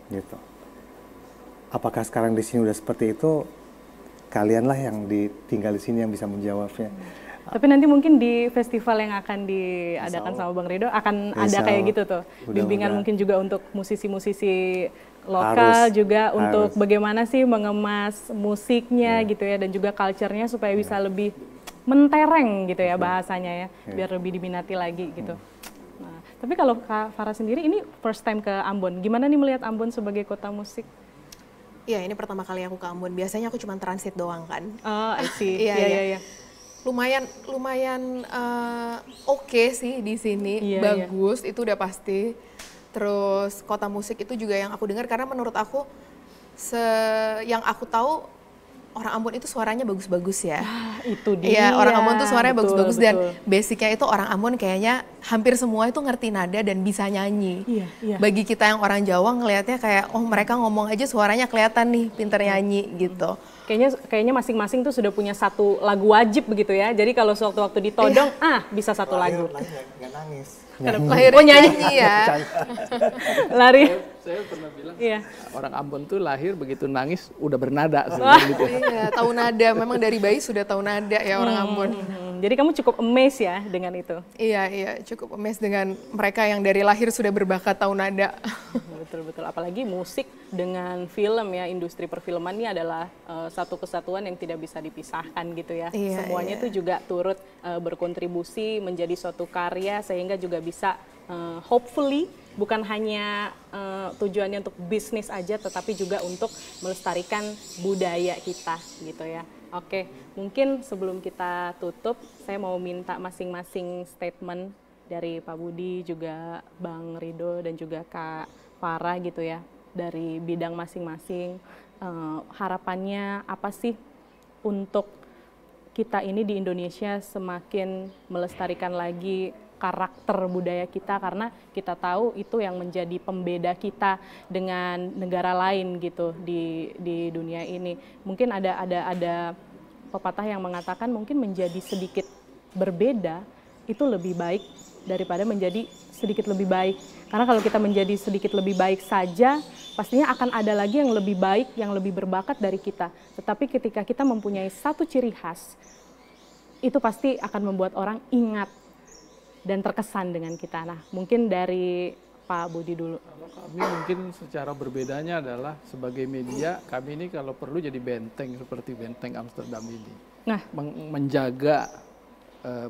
gitu. Apakah sekarang di sini udah seperti itu? Kalianlah yang tinggal di sini yang bisa menjawabnya. Tapi nanti mungkin di festival yang akan diadakan sama Bang Rido akan ada kayak gitu tuh. Bimbingan mungkin juga untuk musisi-musisi lokal juga untuk bagaimana sih mengemas musiknya gitu ya, dan juga culture-nya supaya bisa lebih mentereng gitu ya bahasanya ya, biar lebih diminati lagi gitu. Nah, tapi kalau Kak Farah sendiri ini first time ke Ambon, gimana nih melihat Ambon sebagai kota musik? Iya, ini pertama kali aku ke Ambon. Biasanya aku cuma transit doang kan. Oh, I see. Iya. Lumayan oke sih di sini, bagus itu udah pasti. Terus kota musik itu juga yang aku dengar, karena menurut aku yang aku tahu orang Ambon itu suaranya bagus-bagus ya. Itu dia. Iya, orang Ambon tuh suaranya bagus-bagus, dan betul. basicnya itu orang Ambon kayaknya hampir semua itu ngerti nada dan bisa nyanyi. Iya. Bagi kita yang orang Jawa ngelihatnya kayak, oh mereka ngomong aja suaranya kelihatan nih pinter nyanyi gitu. Kayaknya masing-masing tuh sudah punya satu lagu wajib begitu ya. Jadi kalau sewaktu-waktu ditodong, bisa satu lagu. Nggak nangis. Lahirnya nyanyi ya. Lari. Saya pernah bilang, Iya. orang Ambon tuh lahir begitu nangis udah bernada. Gitu. Iya, tahu nada. Memang dari bayi sudah tahu nada ya orang Ambon. Jadi kamu cukup amazed ya dengan itu. Iya, cukup amazed dengan mereka yang dari lahir sudah berbakat tahu nada. Betul. Apalagi musik dengan film ya, industri perfilman ini adalah satu kesatuan yang tidak bisa dipisahkan gitu ya. Iya, Semuanya itu juga turut berkontribusi menjadi suatu karya, sehingga juga bisa hopefully bukan hanya tujuannya untuk bisnis aja, tetapi juga untuk melestarikan budaya kita gitu ya. Oke, mungkin sebelum kita tutup, saya mau minta masing-masing statement dari Pak Budi, juga Bang Rido, dan juga Kak Farah gitu ya, dari bidang masing-masing. Harapannya apa sih untuk kita ini di Indonesia semakin melestarikan lagi karakter budaya kita, karena kita tahu itu yang menjadi pembeda kita dengan negara lain gitu di dunia ini. Mungkin ada pepatah yang mengatakan mungkin menjadi sedikit berbeda itu lebih baik daripada menjadi sedikit lebih baik. Karena kalau kita menjadi sedikit lebih baik saja, pastinya akan ada lagi yang lebih baik, yang lebih berbakat dari kita. Tetapi ketika kita mempunyai satu ciri khas, itu pasti akan membuat orang ingat dan terkesan dengan kita. Nah, mungkin dari Pak Budi dulu. Kalau kami mungkin secara berbedanya adalah sebagai media, kami ini kalau perlu jadi benteng seperti Benteng Amsterdam ini. Nah, menjaga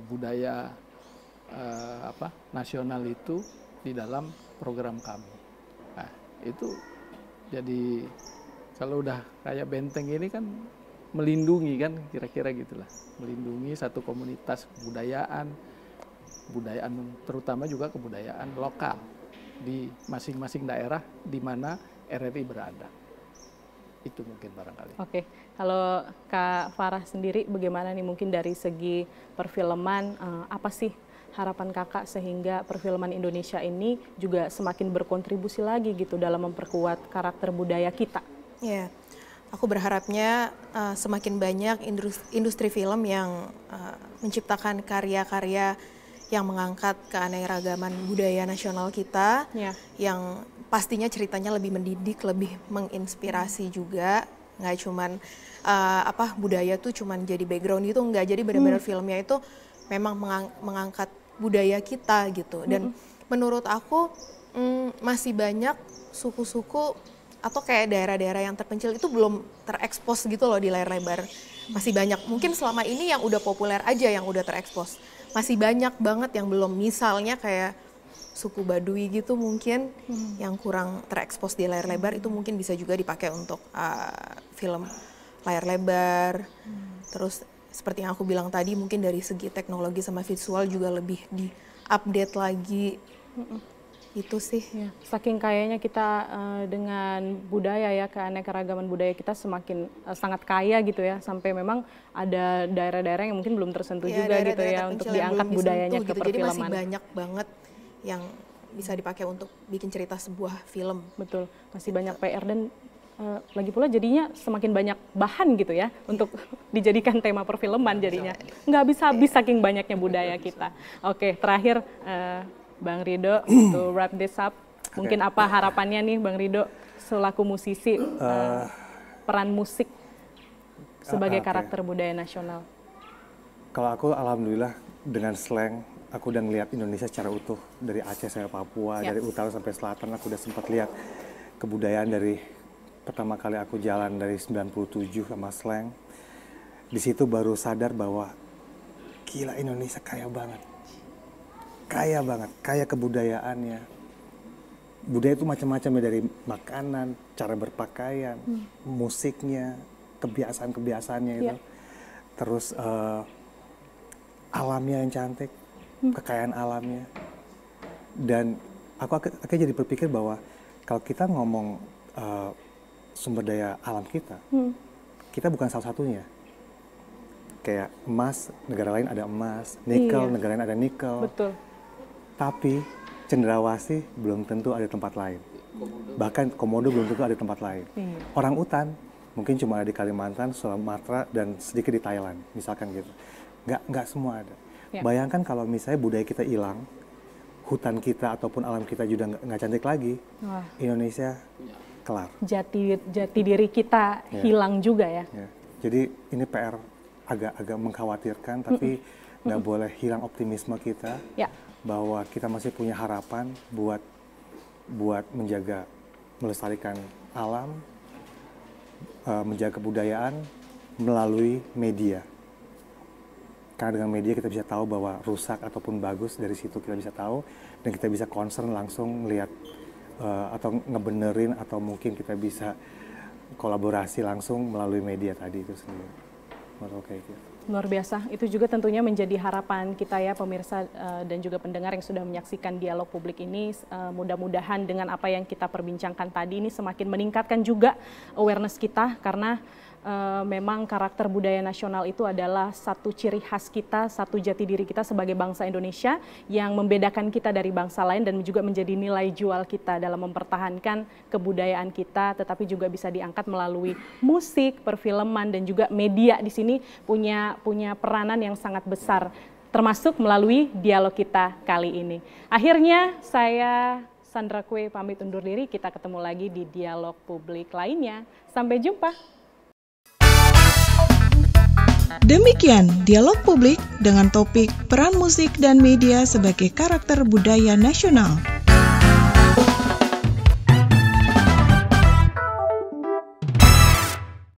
budaya nasional itu di dalam program kami. Nah, itu jadi Kalau udah kayak benteng ini kan melindungi kan, kira-kira gitulah. Melindungi satu komunitas kebudayaan terutama juga kebudayaan lokal di masing-masing daerah di mana RRI berada. Itu mungkin barangkali. Oke, kalau Kak Farah sendiri bagaimana nih mungkin dari segi perfilman, apa sih harapan kakak sehingga perfilman Indonesia ini juga semakin berkontribusi lagi gitu dalam memperkuat karakter budaya kita? Ya, aku berharapnya semakin banyak industri film yang menciptakan karya-karya yang mengangkat keanekaragaman budaya nasional kita, yang pastinya ceritanya lebih mendidik, lebih menginspirasi juga, nggak cuman budaya tuh cuman jadi background gitu, nggak, jadi benar-benar filmnya itu memang mengangkat budaya kita gitu. Dan menurut aku masih banyak suku-suku atau kayak daerah-daerah yang terpencil itu belum terekspos gitu loh di layar lebar. Masih banyak, mungkin selama ini yang udah populer aja yang udah terekspos. Masih banyak banget yang belum, misalnya kayak suku Baduy gitu mungkin yang kurang terekspos di layar lebar, itu mungkin bisa juga dipakai untuk film layar lebar. Terus seperti yang aku bilang tadi, mungkin dari segi teknologi sama visual juga lebih di-update lagi. Itu sih. Ya, saking kayanya kita dengan budaya ya, keanekaragaman budaya kita semakin sangat kaya gitu ya, sampai memang ada daerah-daerah yang mungkin belum tersentuh juga gitu ya untuk diangkat budayanya ke perfilman. Jadi masih banyak banget yang bisa dipakai untuk bikin cerita sebuah film. Betul, masih banyak PR dan lagi pula jadinya semakin banyak bahan gitu ya untuk dijadikan tema perfilman jadinya. Nggak bisa habis saking banyaknya budaya kita. Oke, terakhir Bang Ridho, to wrap this up, mungkin apa harapannya nih Bang Ridho selaku musisi, peran musik sebagai karakter budaya nasional? Kalau aku alhamdulillah dengan slang, aku udah ngeliat Indonesia secara utuh, dari Aceh sampai Papua, dari utara sampai selatan, aku udah sempat lihat kebudayaan dari pertama kali aku jalan dari 97 sama slang. Di situ baru sadar bahwa gila, Indonesia kaya banget. Kaya banget, kaya kebudayaannya. Budaya itu macam-macam ya, dari makanan, cara berpakaian, musiknya, kebiasaan-kebiasaannya itu. Terus alamnya yang cantik, kekayaan alamnya. Dan aku akhirnya jadi berpikir bahwa kalau kita ngomong sumber daya alam kita, kita bukan salah satunya. Kayak emas, negara lain ada emas, nikel, negara lain ada nikel. Betul. Tapi cendrawasih belum tentu ada tempat lain. Bahkan komodo belum tentu ada tempat lain. Orang utan mungkin cuma ada di Kalimantan, Sumatera, dan sedikit di Thailand, misalkan gitu. Nggak semua ada. Bayangkan kalau misalnya budaya kita hilang, hutan kita ataupun alam kita juga nggak cantik lagi, Indonesia kelar. Jati diri kita hilang juga ya. Jadi ini PR agak mengkhawatirkan, tapi nggak boleh hilang optimisme kita. Bahwa kita masih punya harapan buat menjaga, melestarikan alam, menjaga kebudayaan melalui media. Karena dengan media kita bisa tahu bahwa rusak ataupun bagus, dari situ kita bisa tahu, dan kita bisa concern langsung melihat atau ngebenerin, atau mungkin kita bisa kolaborasi langsung melalui media tadi itu sendiri. Kayak gitu. Luar biasa, itu juga tentunya menjadi harapan kita ya pemirsa dan juga pendengar yang sudah menyaksikan dialog publik ini. Mudah-mudahan dengan apa yang kita perbincangkan tadi ini semakin meningkatkan juga awareness kita, karena memang karakter budaya nasional itu adalah satu ciri khas kita, satu jati diri kita sebagai bangsa Indonesia yang membedakan kita dari bangsa lain dan juga menjadi nilai jual kita dalam mempertahankan kebudayaan kita, tetapi juga bisa diangkat melalui musik, perfilman, dan juga media di sini punya peranan yang sangat besar, termasuk melalui dialog kita kali ini. Akhirnya saya Sandra Kwe pamit undur diri, kita ketemu lagi di dialog publik lainnya. Sampai jumpa. Demikian dialog publik dengan topik peran musik dan media sebagai karakter budaya nasional.